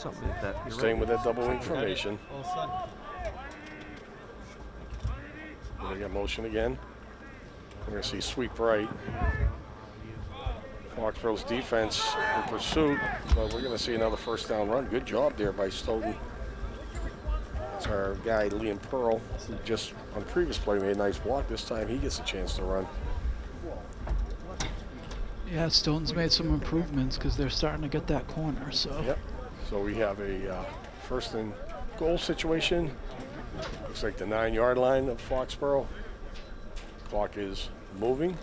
something like that. You're Staying right. with that double wing formation. We got motion again. We're going to see sweep right. Foxborough's defense in pursuit, but we're going to see another first down run. Good job there by Stoughton. It's our guy, Liam Pearl, who just on previous play made a nice block. This time he gets a chance to run. Yeah, Stoughton's made some improvements because they're starting to get that corner. So. Yep. So we have a first and goal situation. Looks like the 9-yard line of Foxborough. Clock is moving.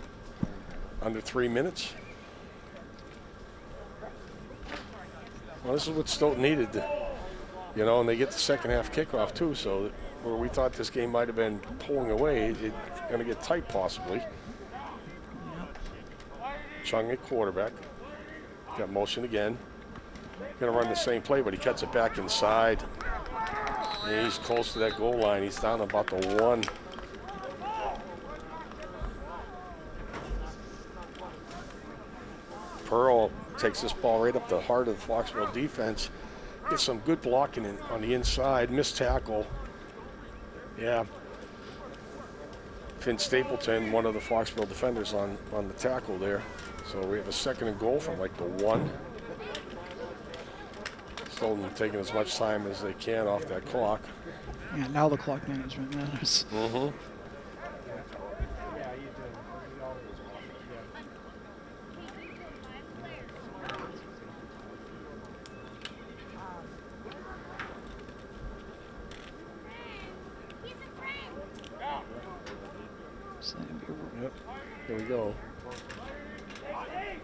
Under 3 minutes. Well, this is what Stoughton needed, you know, and they get the second half kickoff too. So where we thought this game might have been pulling away, it's going to get tight possibly. Chung at quarterback. Got motion again. Going to run the same play, but he cuts it back inside. And he's close to that goal line. He's down about the 1. Pearl takes this ball right up the heart of the Foxborough defense. Gets some good blocking on the inside. Missed tackle. Yeah. Finn Stapleton, one of the Foxborough defenders on the tackle there. So we have a second and goal from like the 1. Stoughton taking as much time as they can off that clock. Yeah, now the clock management matters. Mm-hmm. Yep. Here we go.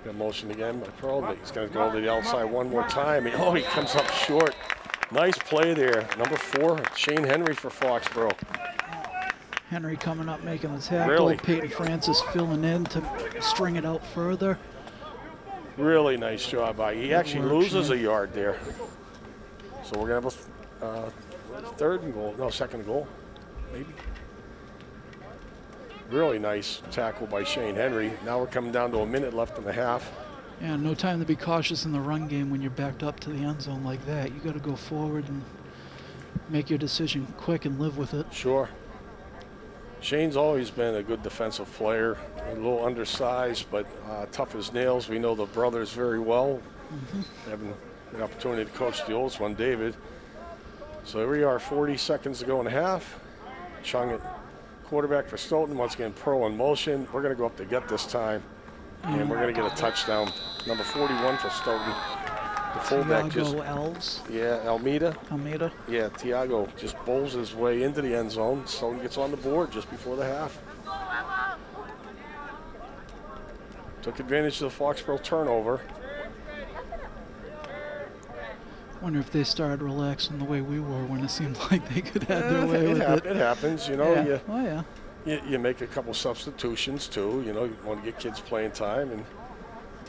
Got motion again by Pearl. He's going to go to the outside one more time. Oh, he comes up short. Nice play there. Number 4, Shane Henry for Foxborough. Henry coming up, making the tackle. Really? Peyton Francis filling in to string it out further. Really nice job by. He actually loses a yard there. So we're going to have a third and goal. No, second and goal, maybe. Really nice tackle by Shane Henry. Now we're coming down to a minute left in the half. Yeah, no time to be cautious in the run game when you're backed up to the end zone like that. You got to go forward and make your decision quick and live with it. Sure. Shane's always been a good defensive player, a little undersized, but tough as nails. We know the brothers very well, having the opportunity to coach the oldest one, David. So here we are, 40 seconds to go in the half. Chung at quarterback for Stoughton. Once again, Pearl in motion. We're going to go up to get this time, and we're going to get a touchdown. Number 41 for Stoughton. The fullback Tiago Elves. Yeah, Almeida. Almeida. Yeah, Tiago just bowls his way into the end zone. Stoughton gets on the board just before the half. Took advantage of the Foxborough turnover. Wonder if they started relaxing the way we were when it seemed like they could have their way with it. It happens, you know. Yeah. You make a couple substitutions too. You know, you want to get kids playing time, and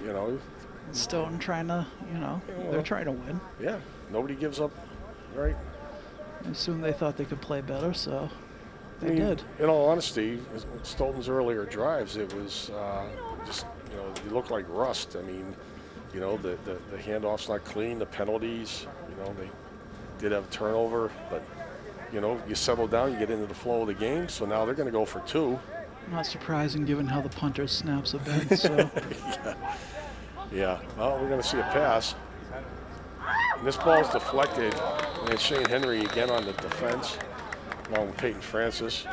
you know. Stoughton trying to, they're trying to win. Yeah, nobody gives up, right? I assume they thought they could play better, so they did. In all honesty, Stoughton's earlier drives, it was just, it looked like rust. I mean, the handoff's not clean, the penalties, they did have a turnover, but, you settle down, you get into the flow of the game, so now they're going to go for 2. Not surprising given how the punter snaps a bit, so. Yeah, well, we're going to see a pass. And this ball is deflected, and it's Shane Henry again on the defense, along with Peyton Francis.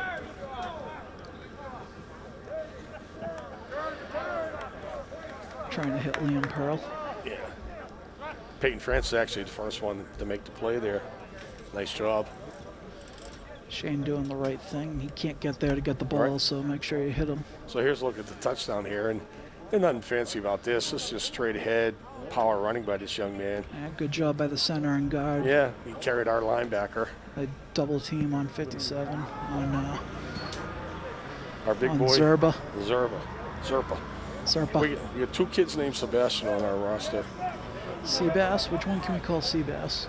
Trying to hit Liam Pearl. Yeah. Peyton Francis actually the first one to make the play there. Nice job. Shane doing the right thing. He can't get there to get the ball, so make sure you hit him. So here's a look at the touchdown here, and there's nothing fancy about this. This is just straight ahead, power running by this young man. Yeah, good job by the center and guard. Yeah, he carried our linebacker. A double team on 57 on our big on boy. Zerba. Zerpa. We got 2 kids named Sebastian on our roster. Seabass? Which one can we call Seabass?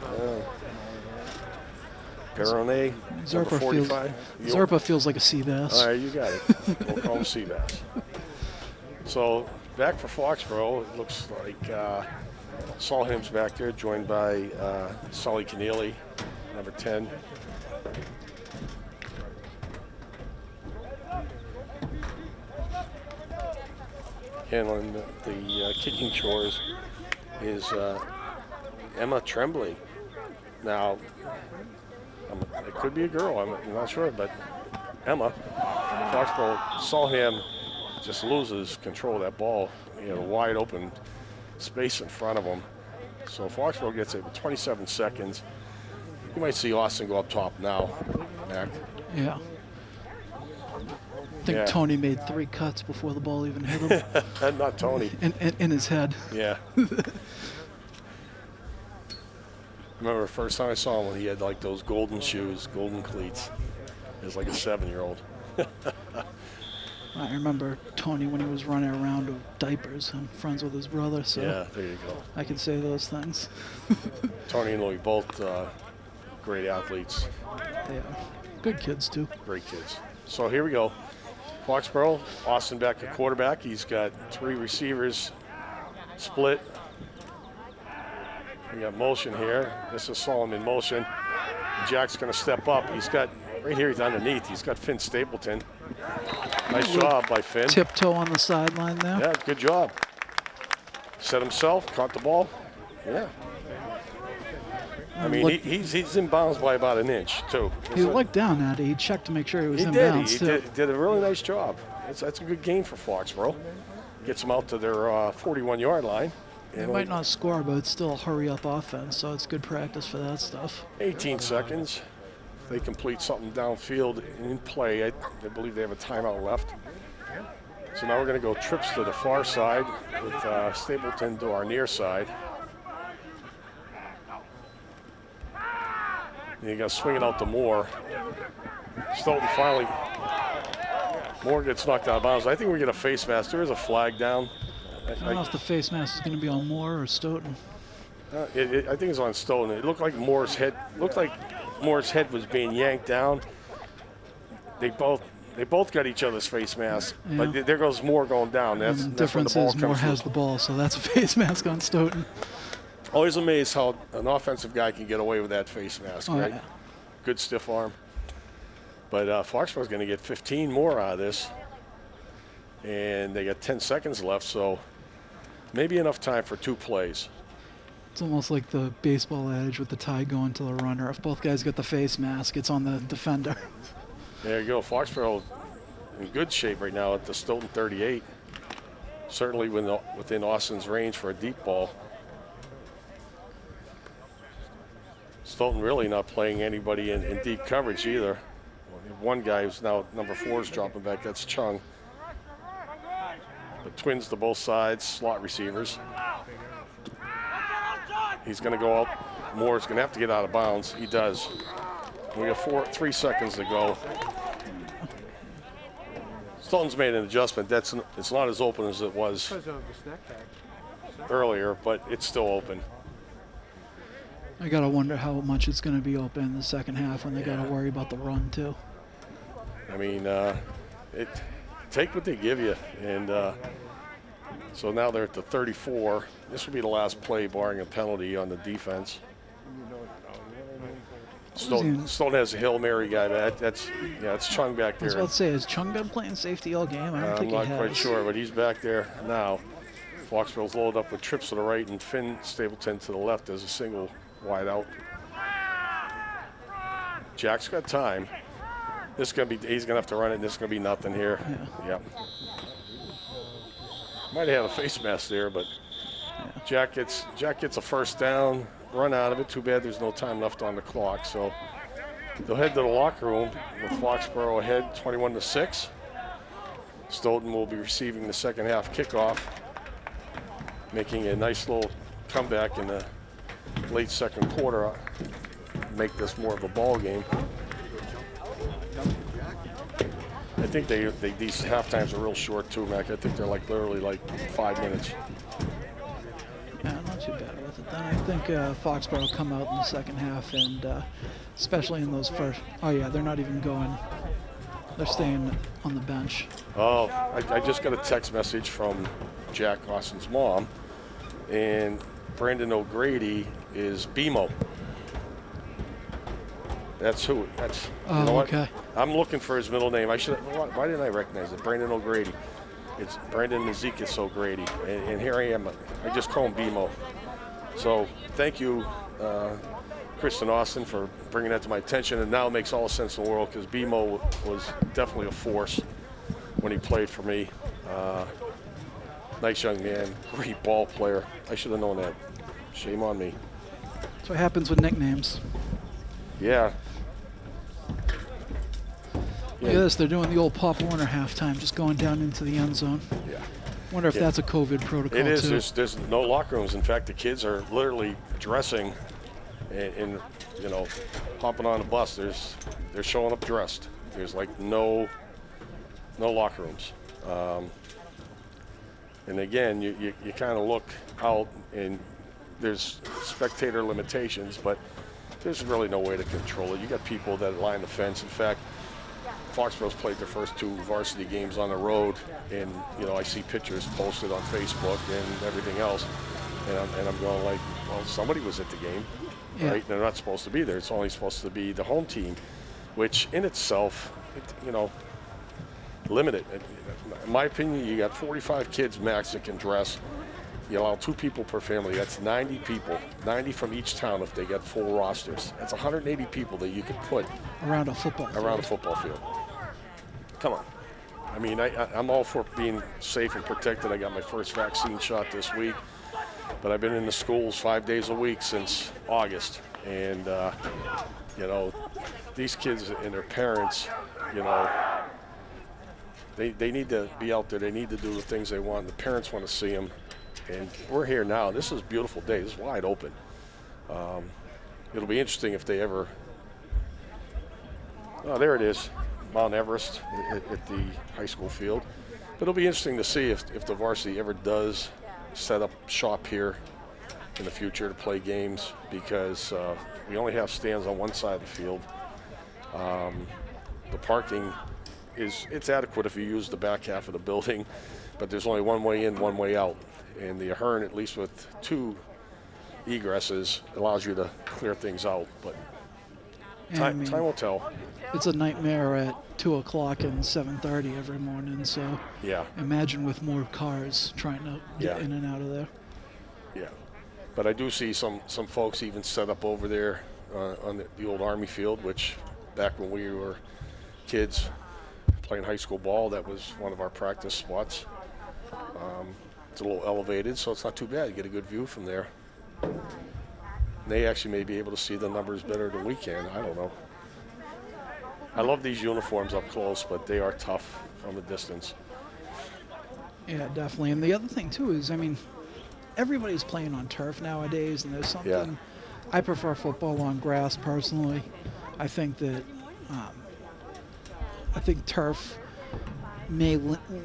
Perone, number 45. Zerpa feels like a Seabass. All right, you got it. We'll call him Seabass. So back for Foxborough, it looks like Solheim's back there, joined by Sully Keneally, number 10. Handling the kicking chores is Emma Tremblay. Now, it could be a girl, I'm not sure, but Emma, Foxborough, Solheim just loses control of that ball. Wide open space in front of him. So Foxborough gets it with 27 seconds. You might see Austin go up top now, Mac. Yeah. I think Tony made 3 cuts before the ball even hit him. Not Tony. In his head. Yeah. Remember the first time I saw him when he had like those golden shoes, golden cleats. He was like a 7-year-old. I remember Tony when he was running around with diapers. I'm friends with his brother, so yeah, there you go. I can say those things. Tony and Louie both great athletes. Yeah, good kids too. Great kids. So here we go. Foxborough, Austin back at quarterback. He's got 3 receivers split. We got motion here. This is Solomon in motion. Jack's going to step up. He's got, right here, he's underneath. He's got Finn Stapleton. Nice job by Finn. Tiptoe on the sideline there. Yeah, good job. Set himself, caught the ball. Yeah. I mean, he's in bounds by about an inch, too. He looked down at it. He checked to make sure he was in bounds, too. He did a really nice job. That's a good game for Foxborough. Gets them out to their 41-yard line. They might not score, but it's still a hurry-up offense, so it's good practice for that stuff. 18 seconds. If they complete something downfield in play, I believe they have a timeout left. So now we're going to go trips to the far side with Stapleton to our near side. And you got to swing it out to Moore. Stoughton finally, Moore gets knocked out of bounds. I think we get a face mask. There is a flag down. I don't know if the face mask is going to be on Moore or Stoughton. I think it's on Stoughton. It looked like Moore's head was being yanked down. They both got each other's face masks, Yeah. but there goes Moore going down. And the That's when the difference ball is Moore comes has through. the ball, so that's a face mask on Stoughton. Always amazed how an offensive guy can get away with that face mask, Oh, right? yeah. Good stiff arm. But Foxborough's going to get 15 more out of this. And they got 10 seconds left, so maybe enough time for 2 plays. It's almost like the baseball adage with the tie going to the runner. If both guys get the face mask, it's on the defender. There you go. Foxborough in good shape right now at the Stoughton 38. Certainly within Austin's range for a deep ball. Stoughton really not playing anybody in deep coverage either. One guy who's now number 4 is dropping back. That's Chung. The twins to both sides, slot receivers. He's going to go out. Moore's going to have to get out of bounds. He does. We got 3 seconds to go. Stoughton's made an adjustment. It's not as open as it was Because of the snack bag. earlier, but it's still open. I got to wonder how much it's going to be open in the second half when they got to worry about the run, too. I mean, take what they give you. And so now they're at the 34. This will be the last play, barring a penalty on the defense. Stoughton has a Hail Mary guy, but that's Chung back I was there. about to say, has Chung been playing safety all game? I don't I'm think not he has. quite sure, but he's back there now. Foxborough's loaded up with trips to the right and Finn Stapleton to the left as a single wide out. Jack's got time. He's gonna have to run it, and this is gonna be nothing here. Yeah. Might have had a face mask there, but Jack gets a first down, run out of it. Too bad there's no time left on the clock. So they'll head to the locker room with Foxborough ahead 21-6. Stoughton will be receiving the second half kickoff, making a nice little comeback in the late second quarter, make this more of a ball game. I think these half times are real short too, Mac. I think they're literally 5 minutes. Yeah, not too bad with it. Then I think Foxborough will come out in the second half, and especially in those first. Oh yeah, they're not even going. They're staying on the bench. Oh, I just got a text message from Jack Austin's mom, and Brandon O'Grady is BMO. That's who. That's. Oh, you know what? okay. I'm looking for his middle name. Why didn't I recognize it? Brandon O'Grady. It's Brandon Ezekiel O'Grady, and here I am. I just call him BMO. So thank you, Kristen Austin, for bringing that to my attention. And now it makes all the sense in the world because BMO was definitely a force when he played for me. Nice young man, great ball player. I should have known that. Shame on me. That's what happens with nicknames. Yeah. Look at this. They're doing the old Pop Warner halftime, just going down into the end zone. Yeah. Wonder if that's a COVID protocol It is. too. There's no locker rooms. In fact, the kids are literally dressing and hopping on the bus. They're showing up dressed. There's no locker rooms. And again, you kind of look out, and there's spectator limitations, but there's really no way to control it. You got people that line the fence. In fact, Foxborough's played their first 2 varsity games on the road, and I see pictures posted on Facebook and everything else, and I'm going well, somebody was at the game, right? They're not supposed to be there. It's only supposed to be the home team, which in itself, limited. In my opinion, you got 45 kids max that can dress. You allow 2 people per family. That's 90 people, 90 from each town if they get full rosters. That's 180 people that you could put Around a football field. Come on. I mean, I'm all for being safe and protected. I got my first vaccine shot this week, but I've been in the schools 5 days a week since August. And, these kids and their parents, They need to be out there. They need to do the things they want. The parents want to see them. And we're here now. This is a beautiful day. This is wide open. It'll be interesting if they ever... Oh, there it is, Mount Everest at the high school field. But it'll be interesting to see if the varsity ever does set up shop here in the future to play games, because we only have stands on one side of the field. The parking it's adequate if you use the back half of the building, but there's only one way in, one way out. And the Ahern, at least with 2 egresses, allows you to clear things out. But time will tell. It's a nightmare at 2 o'clock and 7:30 every morning. So yeah, imagine with more cars trying to get Yeah. in and out of there. yeah. But I do see some folks even set up over there on the old Army field, which back when we were kids playing high school ball, that was one of our practice spots. It's a little elevated, so it's not too bad. You get a good view from there. They actually may be able to see the numbers better than we can. I don't know. I love these uniforms up close, but they are tough from a distance. Yeah, definitely. And the other thing too is, I mean, everybody's playing on turf nowadays, and there's something. Yeah. I prefer football on grass personally. I think that turf may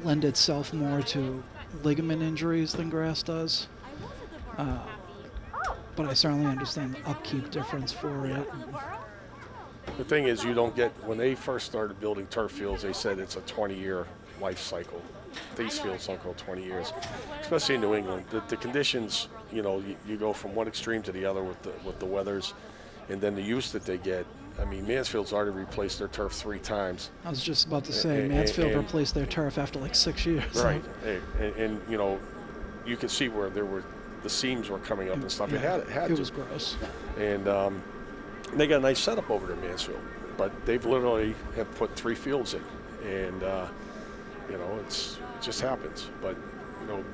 lend itself more to ligament injuries than grass does. But I certainly understand the upkeep difference for it. The thing is, you don't get, when they first started building turf fields, they said it's a 20-year life cycle. These fields don't go 20 years, especially in New England. The conditions, you go from one extreme to the other with the weathers, and then the use that they get. I mean, Mansfield's already replaced their turf 3 times. I was just about to say, Mansfield replaced their turf after like 6 years. Right, and you could see where the seams were coming up and stuff. Yeah, it was gross. And they got a nice setup over there in Mansfield, but they've literally have put 3 fields in, and it just happens. But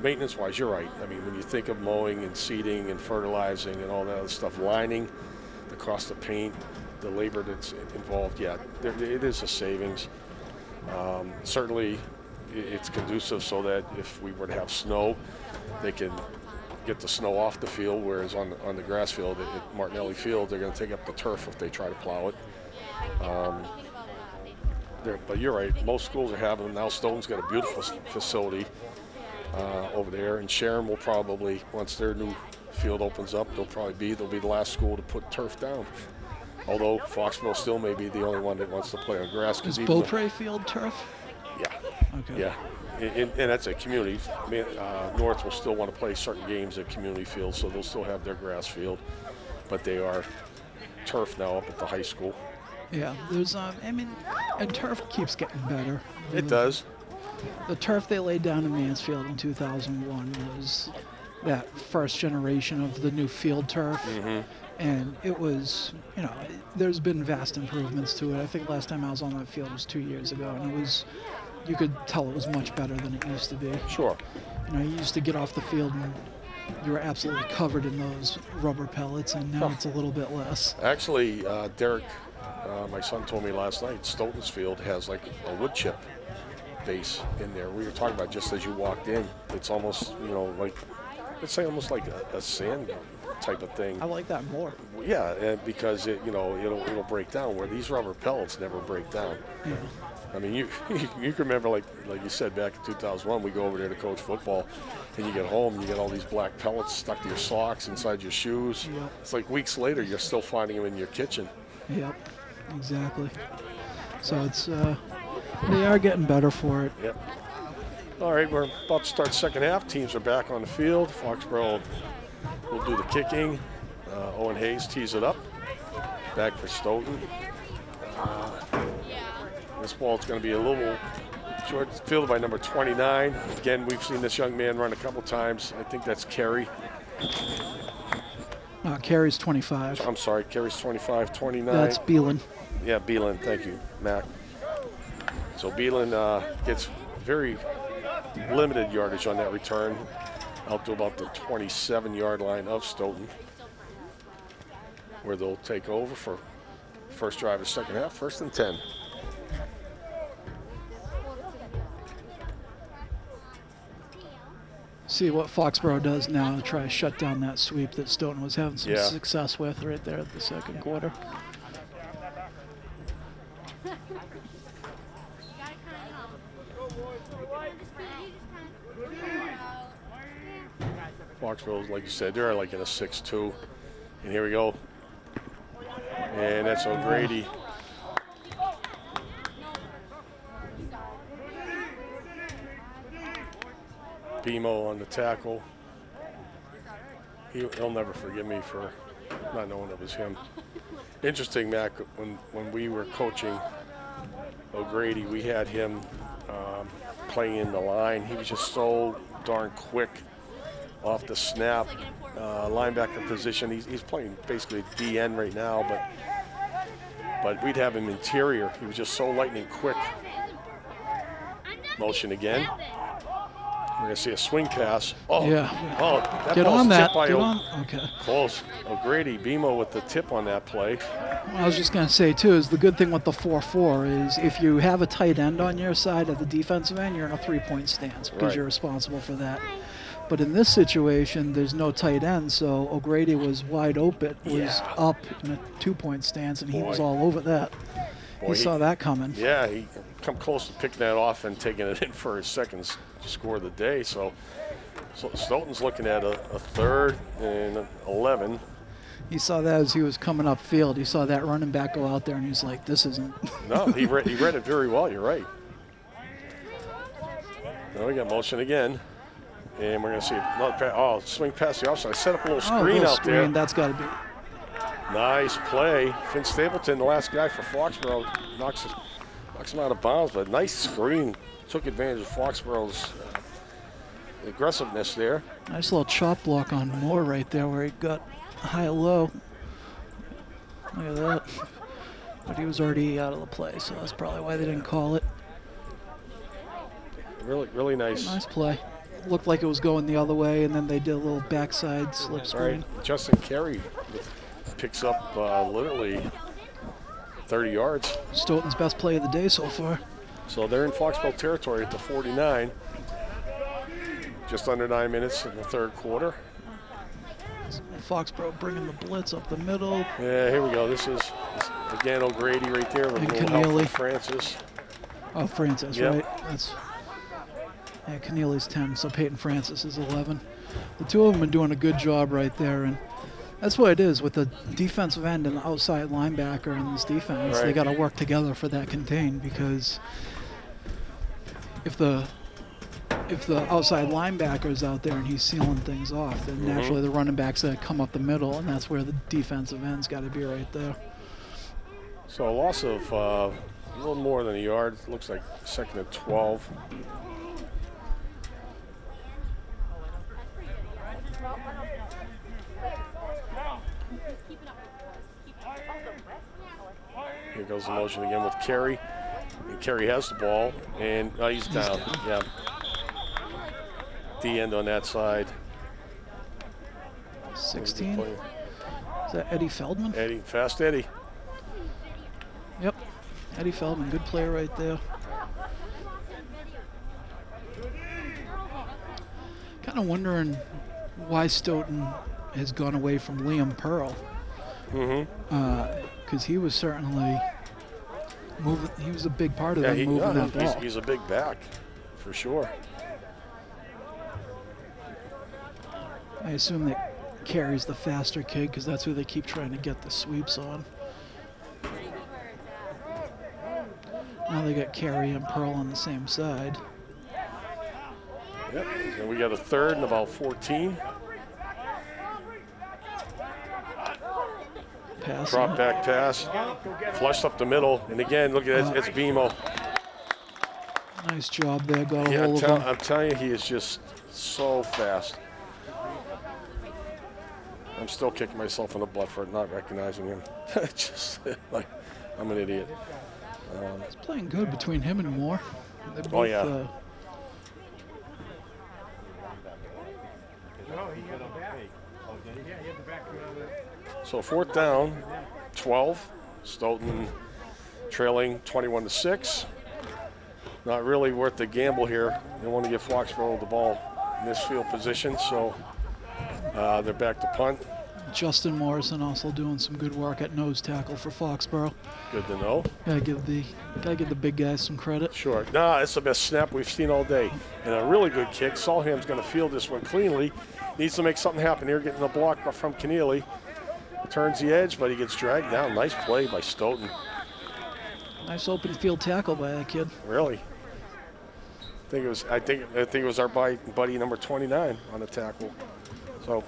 maintenance-wise, you're right. I mean, when you think of mowing and seeding and fertilizing and all that other stuff, lining, the cost of paint, the labor that's involved, it is a savings. Certainly, it's conducive so that if we were to have snow, they can get the snow off the field, whereas on the grass field at Martinelli Field, they're going to take up the turf if they try to plow it. But you're right, most schools are having them now. Stoughton's got a beautiful facility over there, and Sharon will probably, once their new field opens up, they'll be the last school to put turf down. Although Foxborough still may be the only one that wants to play on grass. Is Beaupre Field turf? Yeah. Okay. Yeah. And that's a community. North will still want to play certain games at community fields, so they'll still have their grass field, but they are turf now up at the high school. Yeah, there's and turf keeps getting better. It does. The turf they laid down in Mansfield in 2001 was that first generation of the new field turf. Mm-hmm. And it was, there's been vast improvements to it. I think last time I was on that field was 2 years ago, and you could tell it was much better than it used to be. Sure. You used to get off the field and you were absolutely covered in those rubber pellets, and now it's a little bit less. Actually, Derek, my son told me last night, Stoughton's field has like a wood chip base in there. We were talking about just as you walked in, it's almost, almost like a sand type of thing. I like that more. Yeah, because it'll break down, where these rubber pellets never break down. Yeah. I mean, you can remember, like you said, back in 2001, we go over there to coach football, and you get home and you get all these black pellets stuck to your socks, inside your shoes. Yep. It's like weeks later, you're still finding them in your kitchen. Yep, exactly. So it's they are getting better for it. Yep. All right, we're about to start second half. Teams are back on the field. Foxborough will do the kicking. Owen Hayes tees it up. Back for Stoughton. This ball is going to be a little short, fielded by number 29. Again, we've seen this young man run a couple times. I think that's Carey. Carey's 25. I'm sorry, Carey's 25, 29. That's Beelan. Yeah, Beelan. Thank you, Mac. So Beelan gets very limited yardage on that return, out to about the 27-yard line of Stoughton, where they'll take over for first drive of second half, 1st and 10. See what Foxborough does now to try to shut down that sweep that Stoughton was having some success with right there at the second quarter. Foxborough, like you said, they're like in a 6-2. And here we go. And that's O'Grady. BMO on the tackle. He'll never forgive me for not knowing it was him. Interesting, Mac, when we were coaching O'Grady, we had him playing in the line. He was just so darn quick off the snap, linebacker position. He's playing basically DN right now, but we'd have him interior. He was just so lightning quick. Motion again. We're going to see a swing pass. Oh, yeah. Oh, that Get ball's on that. tipped by Get on. Okay. Close. O'Grady, BMO with the tip on that play. I was just going to say, too, is the good thing with the 4-4 is if you have a tight end on your side at the defensive end, you're in a 3-point stance because you're responsible for that. But in this situation, there's no tight end, so O'Grady was wide open, was up in a 2-point stance, and he was all over that. He saw that coming. Yeah, he come close to picking that off and taking it in for his second score of the day. So Stoughton's looking at a 3rd and 11. He saw that as he was coming up field. He saw that running back go out there, and he's like, this isn't. No, he read it very well. You're right. Now we got motion again. And we're going to see another pass. Oh, swing past the offside. Set up a little screen out there. That's got to be. Nice play. Finn Stapleton, the last guy for Foxborough, knocks him out of bounds, but nice screen. Took advantage of Foxborough's aggressiveness there. Nice little chop block on Moore right there where he got high-low. Look at that. But he was already out of the play, so that's probably why they didn't call it. Really, really nice. Nice play. Looked like it was going the other way, and then they did a little backside slip screen. Right. Justin Carey picks up literally 30 yards. Stoughton's best play of the day so far. So they're in Foxborough territory at the 49. Just under 9 minutes in the 3rd quarter. Foxborough bringing the blitz up the middle. Yeah, here we go. This is again O'Grady right there with a little help from Francis. Oh, Francis, right? Yeah, Keneally's 10, so Peyton Francis is 11. The two of them are doing a good job right there, and that's what it is with the defensive end and the outside linebacker in this defense. They got to work together for that contain, because if the outside linebacker is out there and he's sealing things off, then naturally the running back's going to come up the middle, and that's where the defensive end's got to be right there. So a loss of a little more than a yard. Looks like 2nd and 12. Here goes the motion again with Carey. And Carey has the ball, and he's down. Yeah. D end on that side. 16. Is that Eddie Feldman? Fast Eddie. Yep. Eddie Feldman, good player right there. Kind of wondering why Stoughton has gone away from Liam Pearl. Because he was certainly moving. He was a big part of them moving that ball. He's a big back, for sure. I assume that Carey's the faster kid because that's who they keep trying to get the sweeps on. Now they got Carey and Pearl on the same side. Yep, and we got a 3rd and about 14. Pass. Drop back pass, flushed up the middle, and again, look at it, it's BMO. Nice job there, got a hold of him. I'm telling you, he is just so fast. I'm still kicking myself in the butt for not recognizing him. Just like, I'm an idiot. It's playing good between him and Moore. Both, So 4th down, 12. Stoughton trailing 21-6. Not really worth the gamble here. They want to give Foxborough the ball in this field position, so they're back to punt. Justin Morrison also doing some good work at nose tackle for Foxborough. Good to know. Gotta give the big guys some credit. Sure. Nah, it's the best snap we've seen all day. And a really good kick. Solham's going to field this one cleanly. Needs to make something happen here, getting the block from Keneally. Turns the edge, but he gets dragged down. Nice play by Stoughton. Nice open field tackle by that kid. Really. I think it was our buddy number 29 on the tackle. So,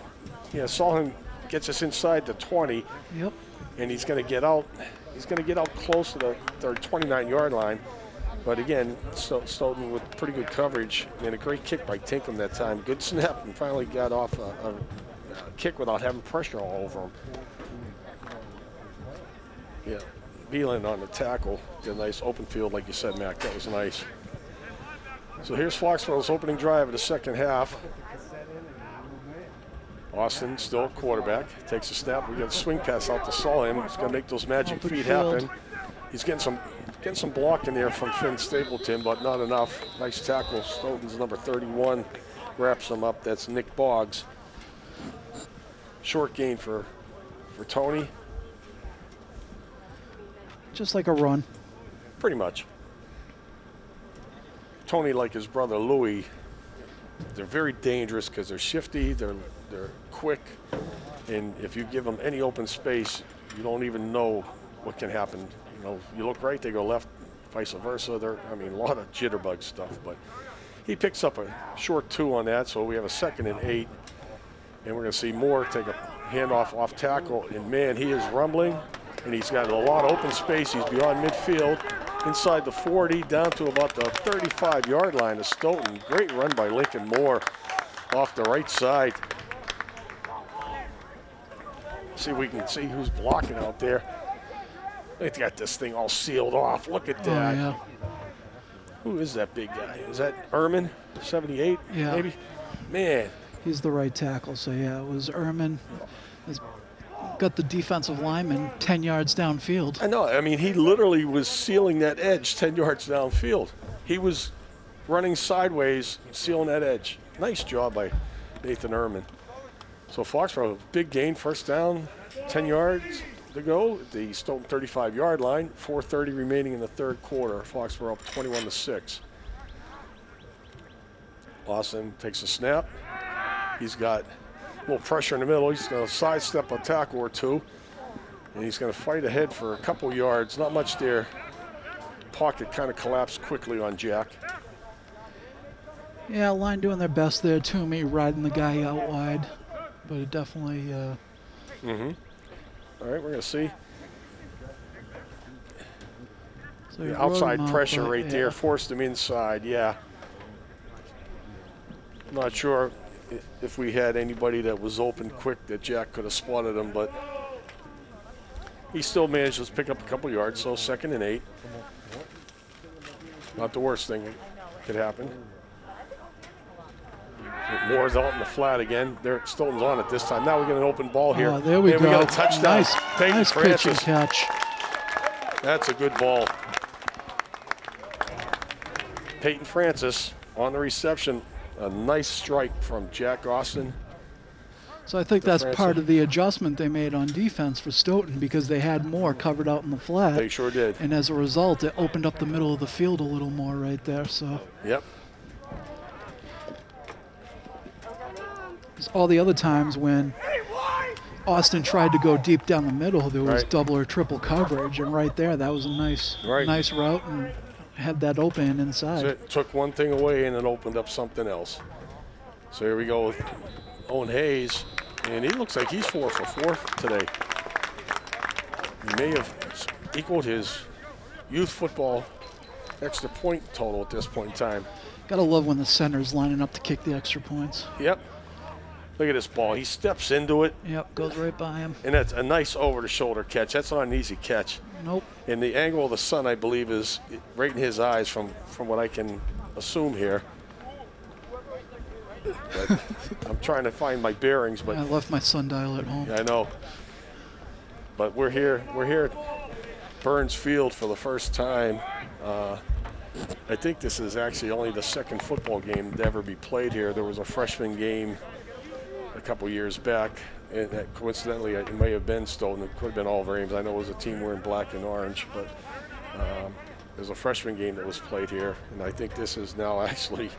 yeah, Solheim gets us inside the 20. Yep. And he's going to get out. He's going to get out close to the 29-yard line. But again, Stoughton with pretty good coverage and a great kick by Tinkham that time. Good snap and finally got off a kick without having pressure all over him. Yeah, Beelan on the tackle. Did a nice open field, like you said, Mac. That was nice. So here's Foxborough's opening drive of the second half. Austin, still quarterback, takes a snap. We got a swing pass out to Solheim. He's going to make those magic feet happen. He's getting some block in there from Finn Stapleton, but not enough. Nice tackle. Stoughton's number 31 wraps him up. That's Nick Boggs. Short gain for Tony. Just like a run. Pretty much. Tony, like his brother Louis, they're very dangerous because they're shifty, they're quick, and if you give them any open space, you don't even know what can happen. You know, you look right, they go left, vice versa. A lot of jitterbug stuff, but he picks up a short 2 on that, so we have a 2nd and 8, and we're going to see Moore take a handoff off tackle, and man, he is rumbling, and he's got a lot of open space. He's beyond midfield, inside the 40, down to about the 35-yard line of Stoughton. Great run by Lincoln Moore off the right side. See if we can see who's blocking out there. They got this thing all sealed off. Look at that. Oh, yeah. Who is that big guy? Is that Ehrman, 78, yeah. Maybe? Man. He's the right tackle, so yeah, it was Ehrman. He's got the defensive lineman 10 yards downfield. I know. I mean, he literally was sealing that edge 10 yards downfield. He was running sideways, sealing that edge. Nice job by Nathan Ehrman. So Foxborough, big gain, first down, 10 yards to go at the Stoughton 35-yard line. 4:30 remaining in the third quarter. Foxborough up 21-6. Lawson takes a snap. He's got a little pressure in the middle. He's going to sidestep a tackle or two, and he's going to fight ahead for a couple yards. Not much there. Pocket kind of collapsed quickly on Jack. Yeah, line doing their best there. Toomey riding the guy out wide, but it definitely. All right, we're going to see. So The outside pressure right there forced him inside, yeah. I'm not sure if we had anybody that was open quick that Jack could have spotted him, but he still managed to pick up a couple yards, so 2nd and 8. Not the worst thing that could happen. Moore's out in the flat again. Stoughton's on it this time. Now we get an open ball here. Oh, there we go. We got a touchdown. Nice pitch and catch. That's a good ball. Peyton Francis on the reception. A nice strike from Jack Austin. So I think that's part of the adjustment they made on defense for Stoughton, because they had Moore covered out in the flat. They sure did. And as a result, it opened up the middle of the field a little more right there. So. Yep. All the other times when Austin tried to go deep down the middle, there was double or triple coverage, and right there, that was a nice route and had that open inside. So it took one thing away and it opened up something else. So here we go with Owen Hayes, and he looks like he's 4 for 4 today. He may have equaled his youth football extra point total at this point in time. Gotta love when the center's lining up to kick the extra points. Yep. Look at this ball. He steps into it. Yep, goes right by him. And that's a nice over-the-shoulder catch. That's not an easy catch. Nope. And the angle of the sun, I believe, is right in his eyes from what I can assume here. But I'm trying to find my bearings. But I left my sundial at home. I know. But we're here at Burns Field for the first time I think this is actually only the second football game to ever be played here. There was a freshman game a couple years back, and that coincidentally it may have been Stoughton. It could have been all Rames. I know it was a team wearing black and orange, but there's a freshman game that was played here, and I think this is now actually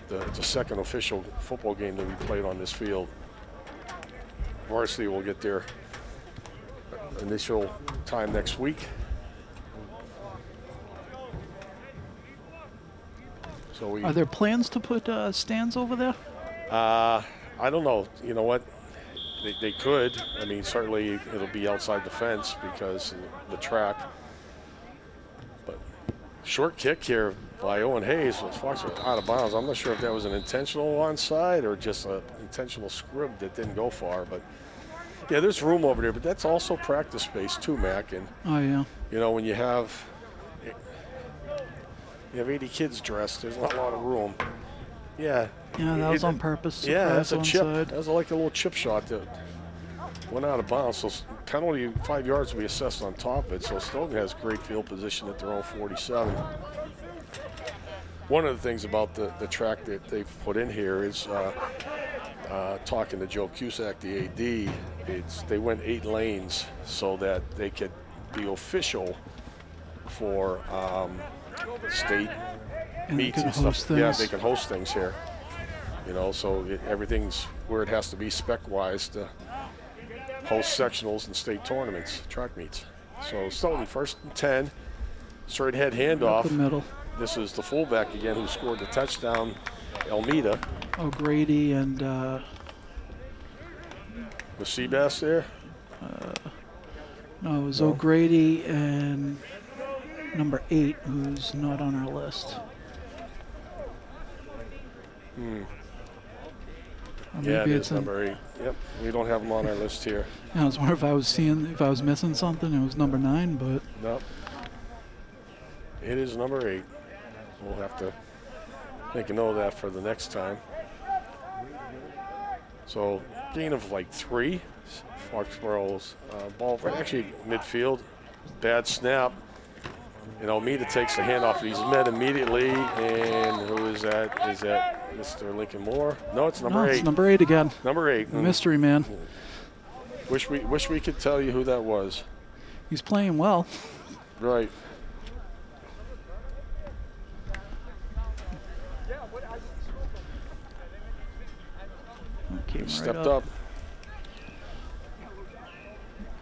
the second official football game that we played on this field. Varsity will get their initial time next week. So Are there plans to put stands over there? I don't know. You know what? They could. I mean, certainly it'll be outside the fence because of the track. But short kick here by Owen Hayes was Foxborough out of bounds. I'm not sure if that was an intentional onside or just an intentional scrub that didn't go far. But yeah, there's room over there. But that's also practice space too, Mac. And Oh, yeah. you know, when you have 80 kids dressed, there's not a lot of room. Yeah. Yeah, that was on purpose. Yeah, that's a Surprise chip. onside. That was like a little chip shot that went out of bounds. So penalty 5 yards will be assessed on top of it. So Stoughton has great field position at their own 47. One of the things about the track that they've put in here is talking to Joe Cusack, the AD, they went 8 lanes so that they could be official for state And they meets can and stuff. host Yeah, things. they can host things here. You know, so everything's where it has to be spec-wise to host sectionals and state tournaments, track meets. So Stoughton first and 10, straight head Up handoff. the middle. This is the fullback again who scored the touchdown, Almeida. O'Grady and Was Seabass there? no, it was No. O'Grady and number 8, who's not on our list. Or Yeah, it maybe is it's in, number 8. Yep, we don't have him on our list here. I was wondering if I was missing something. It was number 9, but Nope. It is number 8. We'll have to make a note of that for the next time. So gain of like 3. Foxborough's ball right actually midfield. Bad snap. And Almeida takes the handoff. He's met immediately. And who is that? Is that Mr. Lincoln Moore? No, it's number 8. it's number 8 again. Number 8. The mystery man. Wish we could tell you who that was. He's playing well. Right. Came right Stepped up.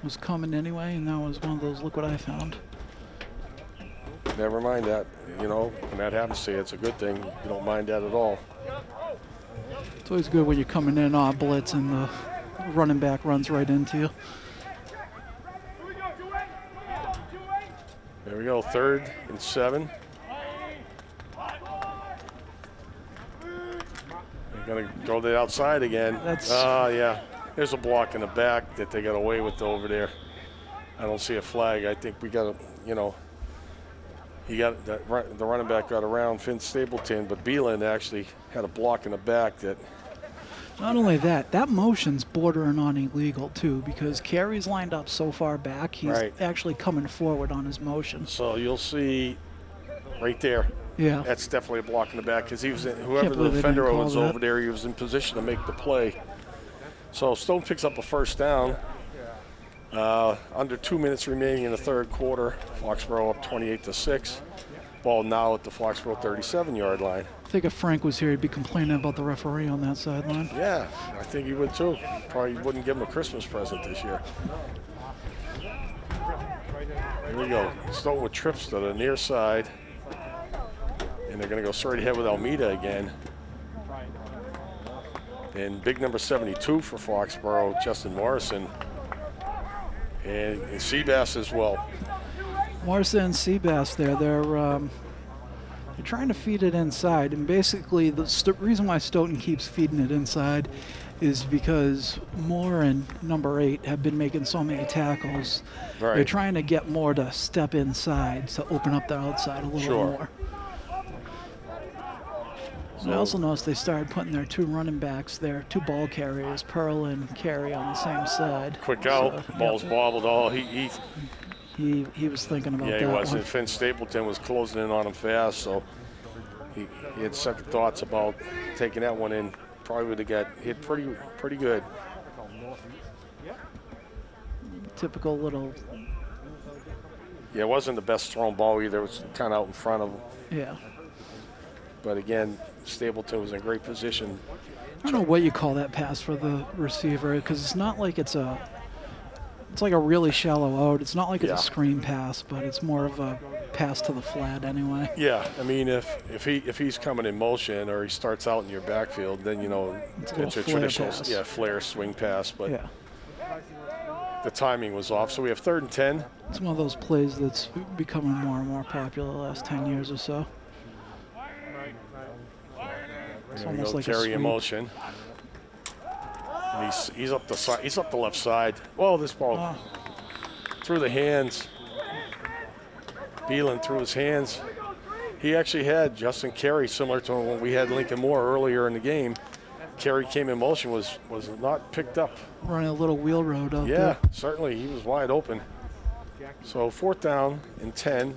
Was coming anyway, and that was one of those. Look what I found. Never mind that. You know, when that happens to you, it's a good thing. You don't mind that at all. It's always good when you're coming in on blitz and the running back runs right into you. There we go, 3rd and 7. They're going to go to the outside again. That's- yeah. There's a block in the back that they got away with over there. I don't see a flag. I think we got to, you know, the running back got around Finn Stapleton, but Beelan actually had a block in the back that. Not only that, that motion's bordering on illegal too, because Carey's lined up so far back, he's Right. actually coming forward on his motion. So you'll see right there. Yeah. That's definitely a block in the back because he was in, whoever Can't the believe they defender didn't call was that. over there, he was in position to make the play. So Stone picks up a first down. Under 2 minutes remaining in the third quarter. Foxborough up 28-6. Ball now at the Foxborough 37-yard line. I think if Frank was here, he'd be complaining about the referee on that sideline. Yeah, I think he would too. Probably wouldn't give him a Christmas present this year. Here we go. Stone with trips to the near side. And they're going to go straight ahead with Almeida again. And big number 72 for Foxborough, Justin Morrison. And Seabass as well. Morrison and Seabass there, they're trying to feed it inside. And basically, the reason why Stoughton keeps feeding it inside is because Moore and number 8 have been making so many tackles. Right. They're trying to get Moore to step inside to open up the outside a little Sure. more. And I also noticed they started putting their 2 running backs there, 2 ball carriers, Pearl and Carey, on the same side. Quick out, So, ball's yeah. bobbled all. He he was thinking about Yeah, that he was. one. And Finn Stapleton was closing in on him fast, so he had second thoughts about taking that one in. Probably would have got hit pretty good. Typical little, Yeah, it wasn't the best thrown ball either. It was kind of out in front of him. yeah. But again, Stapleton was in great position. I don't know what you call that pass for the receiver, because it's not like it's like a really shallow out. It's not like it's Yeah. a screen pass, but it's more of a pass to the flat anyway. Yeah, I mean, if he's coming in motion or he starts out in your backfield, then It's a it's a little flare traditional pass. flare swing pass. But Yeah. the timing was off. So we have 3rd and 10. It's one of those plays that's becoming more and more popular the last 10 years or so. It's There we almost go, like a carry sweep. in motion. And he's up the side. He's up the left side. Well, this ball Oh, through the hands. Beelan through his hands. He actually had Justin Carey, similar to when we had Lincoln Moore earlier in the game. Carey came in motion, was not picked up. running a little wheel road out Yeah, there. certainly. He was wide open. So 4th down and 10.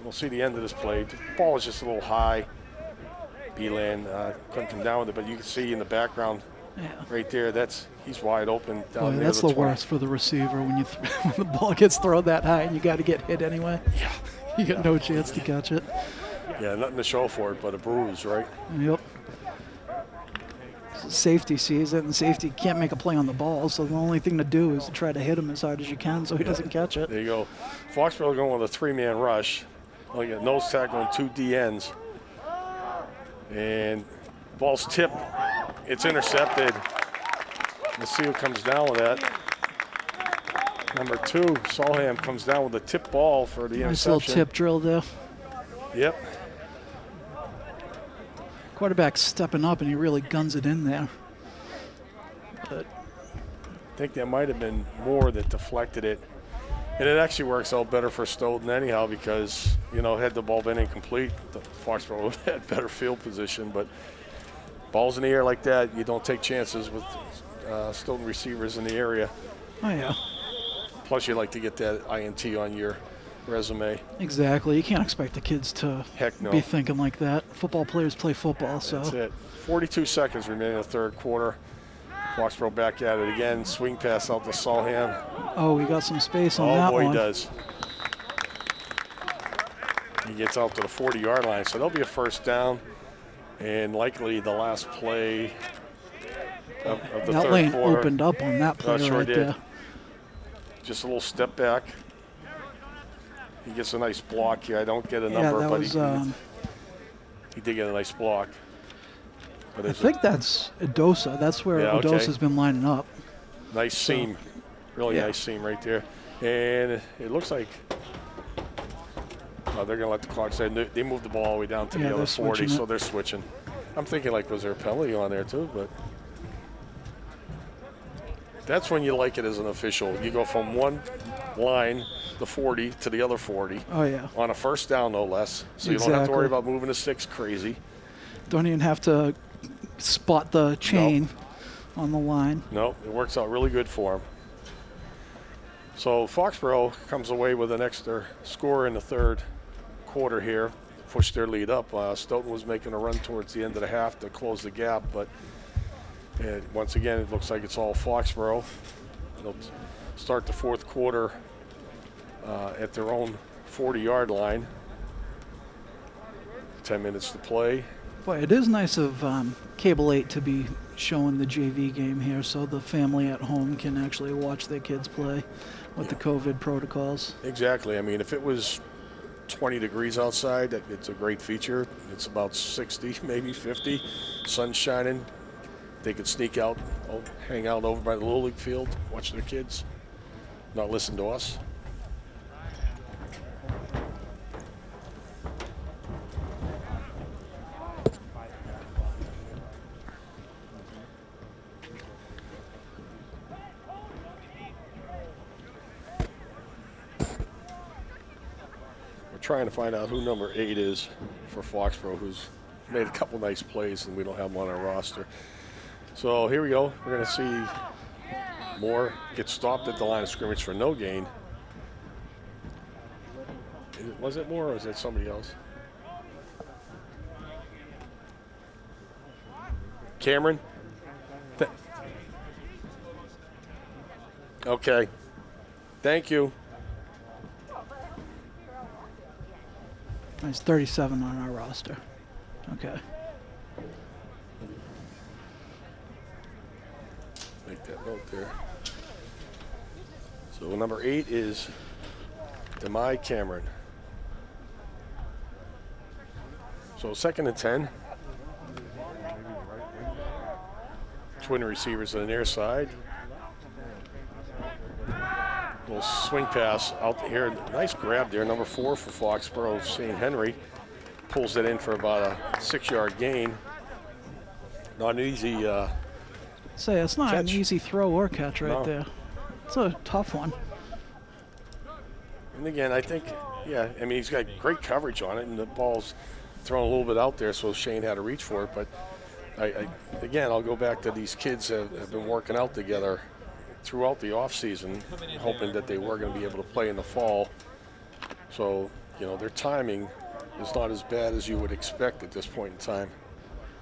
We'll see the end of this play. The ball was just a little high. Beelan couldn't come down with it, but you can see in the background Yeah. right there, he's wide open down Boy, near that's the the 20. worst for the receiver when when the ball gets thrown that high and you got to get hit anyway. Yeah. You got no chance to catch it. Yeah, nothing to show for it but a bruise, right? Yep. Safety sees it, and safety can't make a play on the ball, so the only thing to do is to try to hit him as hard as you can so he doesn't catch it. There you go. Foxborough going with a 3-man rush. Like a nose tackle and 2 DNs. And ball's tipped. It's intercepted. Let's see who comes down with that. Number 2, Solham comes down with a tip ball for the Nice little interception. tip drill there. Yep. Quarterback stepping up, and he really guns it in there. But I think there might have been more that deflected it. And it actually works out better for Stoughton anyhow because, had the ball been incomplete, the Foxborough would have had better field position. But balls in the air like that, you don't take chances with Stoughton receivers in the area. oh yeah, Plus, you like to get that INT on your resume. exactly. You can't expect the kids to Heck no. be thinking like that. Football players play football, so That's it. 42 seconds remaining in the 3rd quarter. Foxborough back at it again. Swing pass out to Solham. oh, we got some space on Oh, that boy, one. he does. He gets out to the 40-yard line, so there'll be a 1st down, and likely the last play of the That 3rd lane quarter. opened up on that play sure right did. there. Just a little step back. He gets a nice block here. I don't get a Yeah, number, that but was. he did get a nice block. But I it's think that's Edosa. That's where Yeah, okay. Edosa's been lining up. a nice seam. Really yeah. nice seam right there. And it looks like they're going to let the clock say they moved the ball all the way down to Yeah, the other they're 40, switching so it. they're switching. I'm thinking, was there a penalty on there too? But that's when you like it as an official. You go from one line, the 40, to the other 40. Oh yeah. On a 1st down, no less. So you don't have to worry Exactly. about moving the sticks crazy. Don't even have to spot the chain on the line. No, it works out really good for him. So Foxborough comes away with an extra score in the 3rd quarter here, push their lead up. Stoughton was making a run towards the end of the half to close the gap, but once again, it looks like it's all Foxborough. They'll start the 4th quarter at their own 40-yard line. 10 minutes to play. Boy, it is nice of Cable 8 to be showing the JV game here so the family at home can actually watch their kids play with the COVID protocols. Exactly. I mean, if it was 20 degrees outside, it's a great feature. It's about 60, maybe 50. Sun shining. They could sneak out, hang out over by the Little League field, watch their kids, not listen to us. Trying to find out who number 8 is for Foxborough, who's made a couple nice plays and we don't have him on our roster. So here we go. We're going to see Moore get stopped at the line of scrimmage for no gain. Was it Moore or was it somebody else? Cameron? Okay. Thank you. He's 37 on our roster. Okay. Make that note there. So number 8 is Demai Cameron. So 2nd and 10. Twin receivers on the near side. Little swing pass out here. Nice grab there. Number 4 for Foxborough, St. Henry. Pulls it in for about a 6-yard gain. Not an easy Say, it's not an catch. easy throw or catch right No. there. It's a tough one. And again, I think, yeah, I mean, he's got great coverage on it, and the ball's thrown a little bit out there, so Shane had to reach for it. But, again, I'll go back to these kids have been working out together throughout the offseason, hoping that they were going to be able to play in the fall. So, you know, their timing is not as bad as you would expect at this point in time.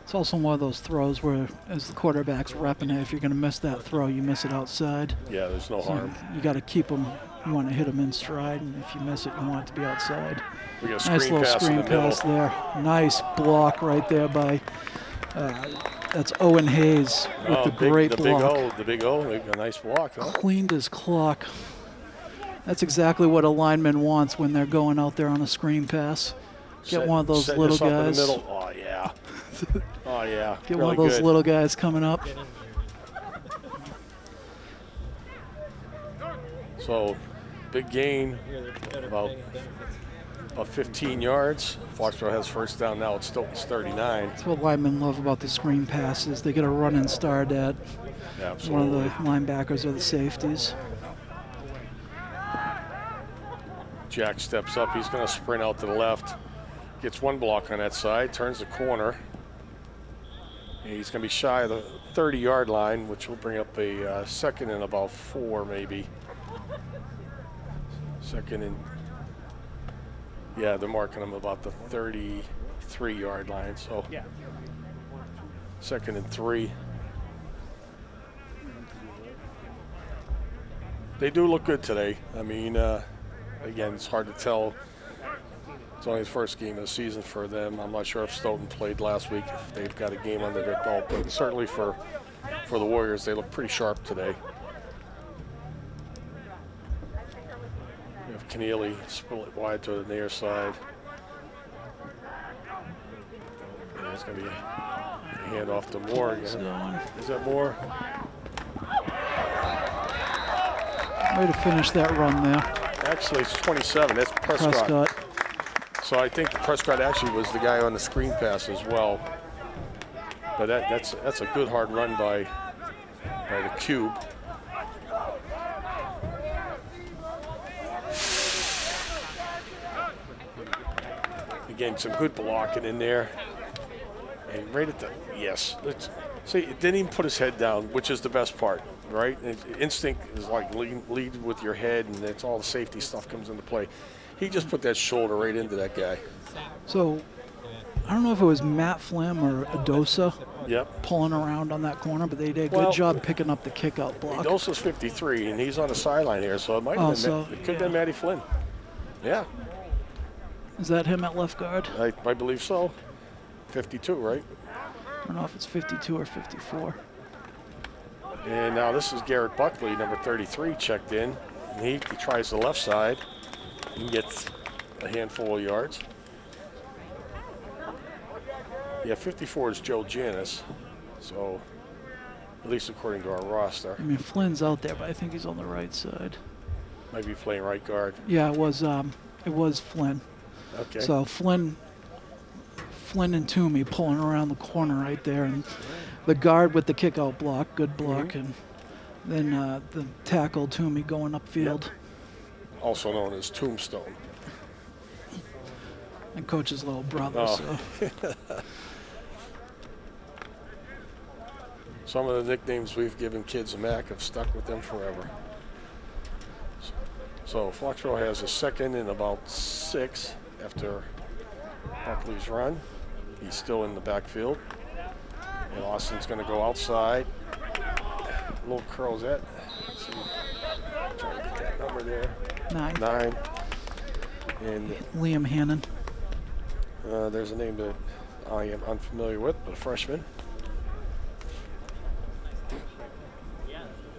It's also one of those throws where, as the quarterback's repping it, if you're going to miss that throw, you miss it outside. Yeah, there's no So harm. you got to keep them. You want to hit them in stride, and if you miss it, you want it to be outside. We got a Nice screen little pass in screen the middle. pass there. Nice block right there by, that's Owen Hayes with the great block. The big O, a nice block, huh? Cleaned his clock. That's exactly what a lineman wants when they're going out there on a screen pass. Get one of those Set little this up in the guys. middle. Oh, yeah. Oh, yeah. Get really one of those good. little guys coming up. So, big gain, about 15 yards. Foxborough has first down now. It's Stoughton's 39. That's what linemen love about the screen passes. They get a running start at one of the Absolutely. linebackers or the safeties. Jack steps up. He's going to sprint out to the left. Gets one block on that side. Turns the corner. And he's going to be shy of the 30-yard line, which will bring up a second and about 4 maybe. Second and, yeah, they're marking him about the 33-yard line. So, Yeah. 2nd and 3. They do look good today. I mean, again, it's hard to tell. It's only the first game of the season for them. I'm not sure if Stoughton played last week, if they've got a game under their belt, but certainly for the Warriors, they look pretty sharp today. We have Keneally split wide to the near side. And it's going to be a handoff to Moore again. Is that Moore? Way to finish that run there. Actually, it's 27. That's Prescott. Prescott. So I think Prescott actually was the guy on the screen pass as well. But that's a good hard run by the cube. Again, some good blocking in there. And right at the, yes. See, it didn't even put his head down, which is the best part, right? Instinct is like lead with your head, and that's all the safety stuff comes into play. He just put that shoulder right into that guy. So, I don't know if it was Matt Flam or Adosa Yep. pulling around on that corner, but they did a Well, good job picking up the kick-out block. Adosa's 53, and he's on the sideline here, so it might have been, so- it could have been Matty Flynn. Yeah, Is that him at left guard? I believe so. 52, right? I don't know if it's 52 or 54. And now this is Garrett Buckley, number 33, checked in. And he tries the left side and gets a handful of yards. Yeah, 54 is Joe Janis, so at least according to our roster. I mean, Flynn's out there, but I think he's on the right side. Might be playing right guard. Yeah, it was Flynn. Okay. So Flynn and Toomey pulling around the corner right there, and the guard with the kick-out block, good block, and then the tackle Toomey going upfield. Yep. Also known as Tombstone. And coach's little brother. Oh. So Some of the nicknames we've given kids a Mac have stuck with them forever. So Foxborough has a second and about 6 after Buckley's run. He's still in the backfield. And Austin's going to go outside. Little curlette. See, trying to get that number there. 9. And Liam Hannon. there's a name that I am unfamiliar with, but a freshman.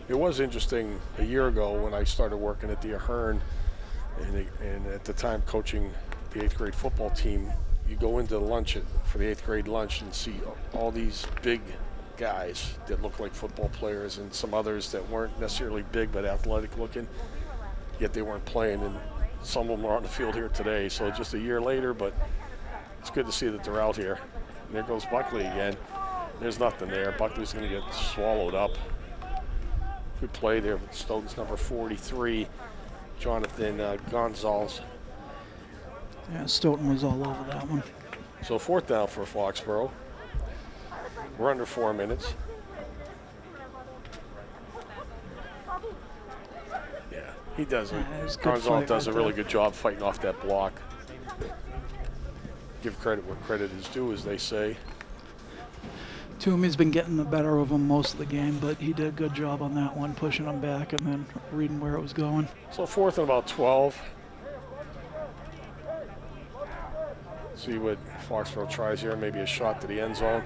It was interesting a year ago when I started working at the Ahern, and at the time coaching the 8th grade football team. You go into the lunch for the 8th grade lunch and see all these big guys that look like football players and some others that weren't necessarily big but athletic looking, yet they weren't playing, and some of them are on the field here today. So just a year later, but it's good to see that they're out here. And there goes Buckley again. There's nothing there. Buckley's going to get swallowed up. Good play there with Stoughton's number 43, Jonathan Gonzalez. Yeah, Stoughton was all over that one. So 4th down for Foxborough. We're under 4 minutes. Yeah, he does. Yeah, it was a good Gonzalez fight does a right really there. good job fighting off that block. Give credit where credit is due, as they say. Toomey's been getting the better of him most of the game, but he did a good job on that one, pushing him back and then reading where it was going. So 4th and about 12. See what Foxborough tries here, maybe a shot to the end zone.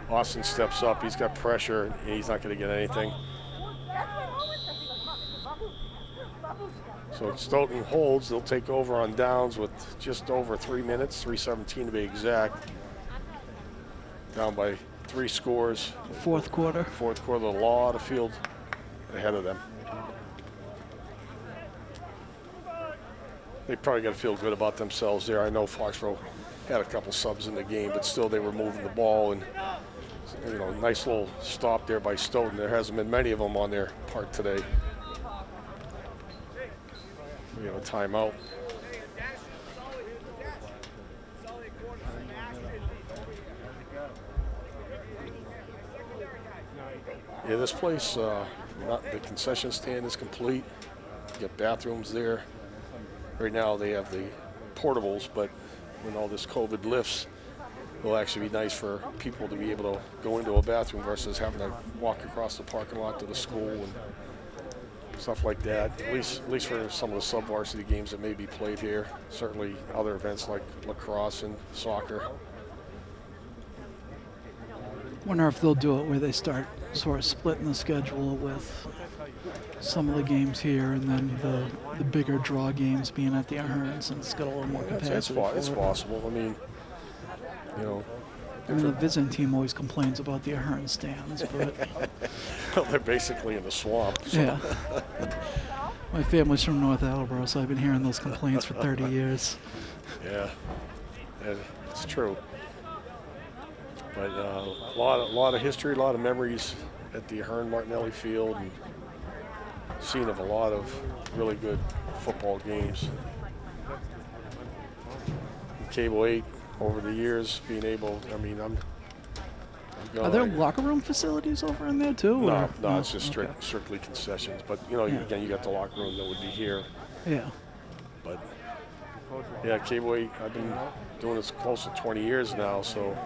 Austin steps up, he's got pressure, and he's not going to get anything. So Stoughton holds, they'll take over on downs with just over 3 minutes, 3:17 to be exact. Down by 3 scores. Fourth quarter. 4th quarter, a lot of field ahead of them. They probably got to feel good about themselves there. I know Foxborough had a couple subs in the game, but still they were moving the ball, and nice little stop there by Stoughton. There hasn't been many of them on their part today. We have a timeout. Yeah, this place, the concession stand is complete. You got bathrooms there. Right now they have the portables, but when all this COVID lifts, it'll actually be nice for people to be able to go into a bathroom versus having to walk across the parking lot to the school and stuff like that. At least for some of the sub-varsity games that may be played here. Certainly other events like lacrosse and soccer. Wonder if they'll do it where they start sort of splitting the schedule with some of the games here and then the bigger draw games being at the Ahern, since it's got a little more capacity. It's possible. I mean, the visiting team always complains about the Ahern stands, but well, they're basically in the swamp. So. yeah. My family's from North Attleboro, so I've been hearing those complaints for 30 years. Yeah, it's true. But a lot of history, a lot of memories at the Ahern Martinelli Field, and scene of a lot of really good football games. Cable 8 over the years being able. I'm Are there locker room facilities over in there too? No, or? it's just strictly concessions. But again, you got the locker room that would be here. Yeah. But yeah, Cable 8. I've been doing this close to 20 years now, so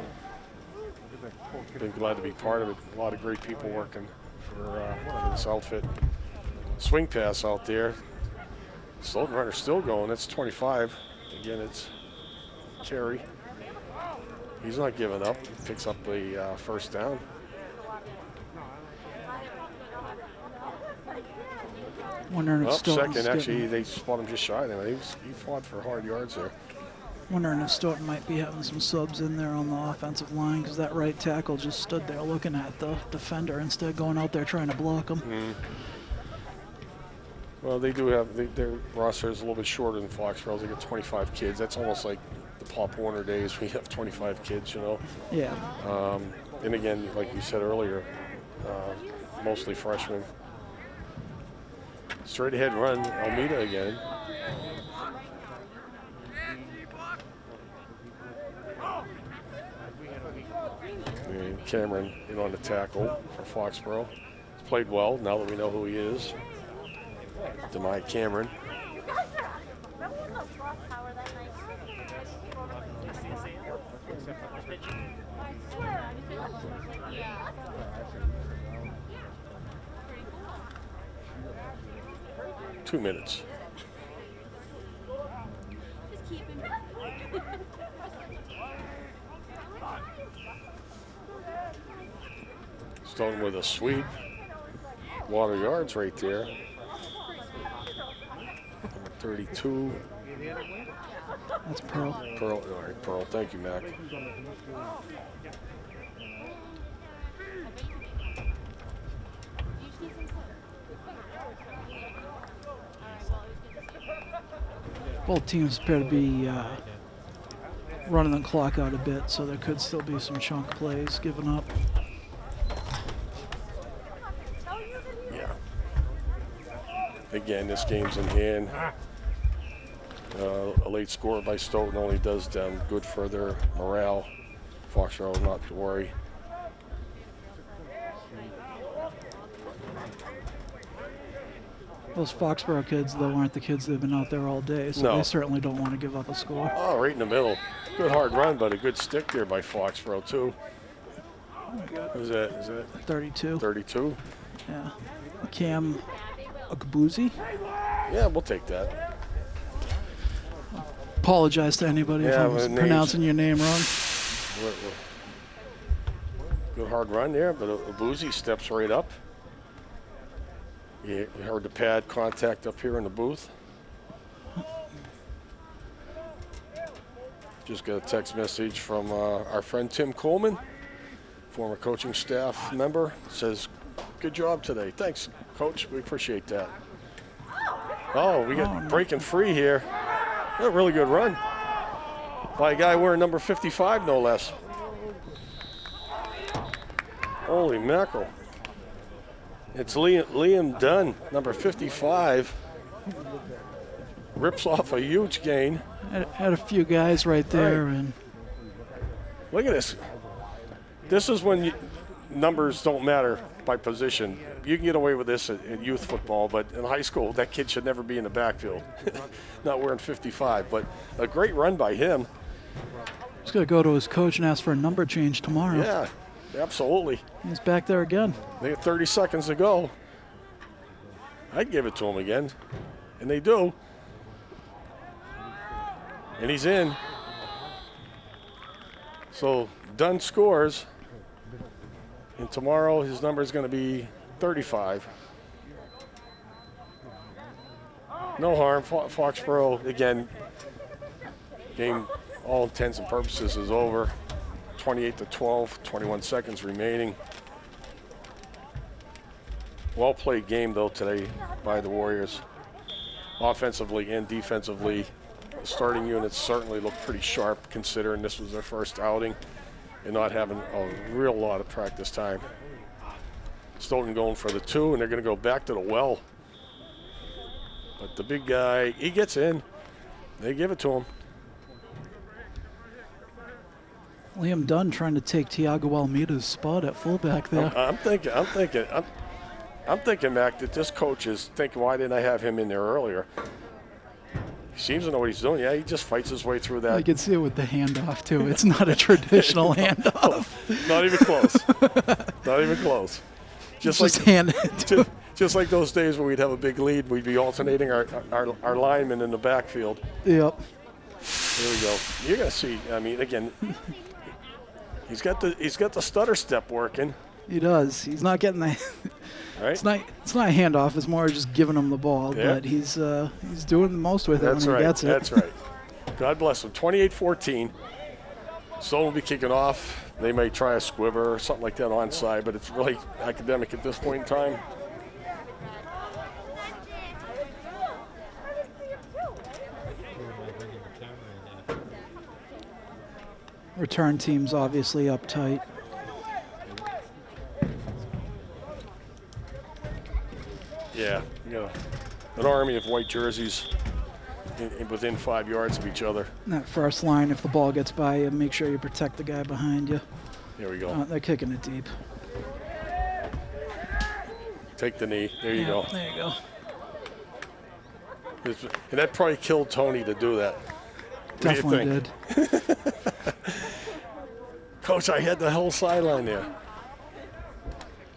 been glad to be part of it. A lot of great people working for this outfit. Swing pass out there. Stoughton runner still going. It's 25. Again, it's Carey. He's not giving up. Picks up a first down. Wondering if Stoughton's second, actually, they spot him just shy there. He fought for hard yards there. Wondering if Stoughton might be having some subs in there on the offensive line, because that right tackle just stood there looking at the defender instead of going out there trying to block him. Mm-hmm. Well, they do have their roster is a little bit shorter than Foxborough. They got 25 kids. That's almost like the Pop Warner days. We have 25 kids, Yeah. And again, like you said earlier, mostly freshmen. Straight ahead run, Almeida again. And Cameron in on the tackle for Foxborough. He's played well now that we know who he is. Demai Cameron. 2 minutes. Stoughton with a sweep. Water yards right there. Number 32. That's Pearl. Pearl, all right, Pearl. Thank you, Mac. Both teams appear to be running the clock out a bit, so there could still be some chunk plays given up. Yeah. Again, this game's in hand. A late score by Stoughton only does them good for their morale. Foxborough not to worry. Those Foxborough kids, though, aren't the kids that have been out there all day, so No. they certainly don't want to give up a score. Oh, right in the middle. Good hard run, but a good stick there by Foxborough, too. Is that 32. 32? Yeah. Cam Agbuzi. Yeah, we'll take that. Apologize to anybody if Yeah, I'm but names- pronouncing your name wrong. Good hard run there, but Abuzi steps right up. You heard the pad contact up here in the booth. Just got a text message from our friend Tim Coleman, former coaching staff member. Says, good job today. Thanks, Coach. We appreciate that. Oh, we get breaking free here. A really good run by a guy wearing number 55, no less. Holy mackerel. It's Liam Dunn, number 55. Rips off a huge gain. Had a few guys right there, Right. and Look at this. This is when numbers don't matter by position. You can get away with this in youth football, but in high school, that kid should never be in the backfield. Not wearing 55, but a great run by him. he's going to go to his coach and ask for a number change tomorrow. Yeah, absolutely. He's back there again. They got 30 seconds to go. I'd give it to him again, and they do. And he's in. So Dunn scores, and tomorrow his number is going to be 35. No harm. Foxborough, again, game, all intents and purposes, is over. 28-12, 21 seconds remaining. Well played game, though, today by the Warriors. Offensively and defensively, the starting units certainly look pretty sharp, considering this was their first outing and not having a real lot of practice time. Stoughton going for the 2, and they're going to go back to the well. But the big guy, he gets in. They give it to him. Liam Dunn trying to take Tiago Almeida's spot at fullback there. I'm thinking, Mac, that this coach is thinking, why didn't I have him in there earlier? He seems to know what he's doing. Yeah, he just fights his way through that. I can see it with the handoff, too. It's not a traditional handoff. Not even close. Not even close. Just hand it to Just like those days where we'd have a big lead, we'd be alternating our linemen in the backfield. Yep. Here we go. You're gonna see. I mean, again, he's got the stutter step working. He does. He's not getting the. Right? It's not a handoff. It's more just giving him the ball. Yeah. But he's doing the most with it That's when right. he gets it. That's right. God bless him. 28-14. Stoughton will be kicking off. They may try a squibber or something like that onside, but it's really academic at this point in time. Return team's obviously uptight. Yeah, an army of white jerseys within 5 yards of each other. And that first line, if the ball gets by you, make sure you protect the guy behind you. Here we go. They're kicking it deep. Take the knee. There you go. There you go. And that probably killed Tony to do that. What do you Definitely think? did. Coach, I had the whole sideline there.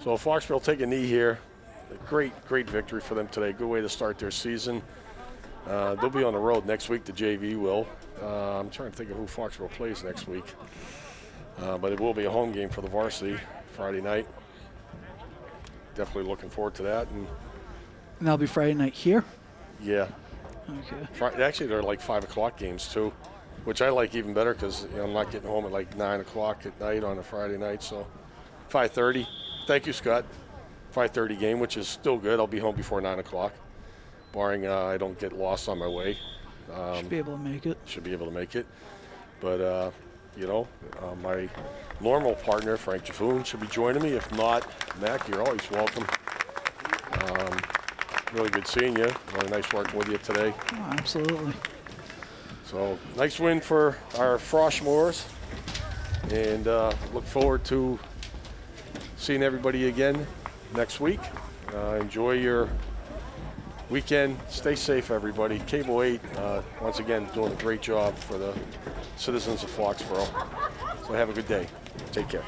So Foxborough will take a knee here. A great victory for them today. Good way to start their season. They'll be on the road next week. The JV will. I'm trying to think of who Foxborough plays next week. But it will be a home game for the varsity Friday night. Definitely looking forward to that. And that'll be Friday night here? yeah. Okay. Actually, they're like 5 o'clock games too, which I like even better because I'm not getting home at like 9 o'clock at night on a Friday night. So 5:30. Thank you, Scott. 5:30 game, which is still good. I'll be home before 9 o'clock, barring I don't get lost on my way. Should be able to make it. Should be able to make it. But, my normal partner, Frank Jaffoon, should be joining me. If not, Mac, you're always welcome. Really good seeing you. Really nice working with you today. Oh, absolutely. So, nice win for our Froshmores. And look forward to seeing everybody again next week. Enjoy your weekend. Stay safe, everybody. Cable 8, once again, doing a great job for the citizens of Foxborough. So have a good day. Take care.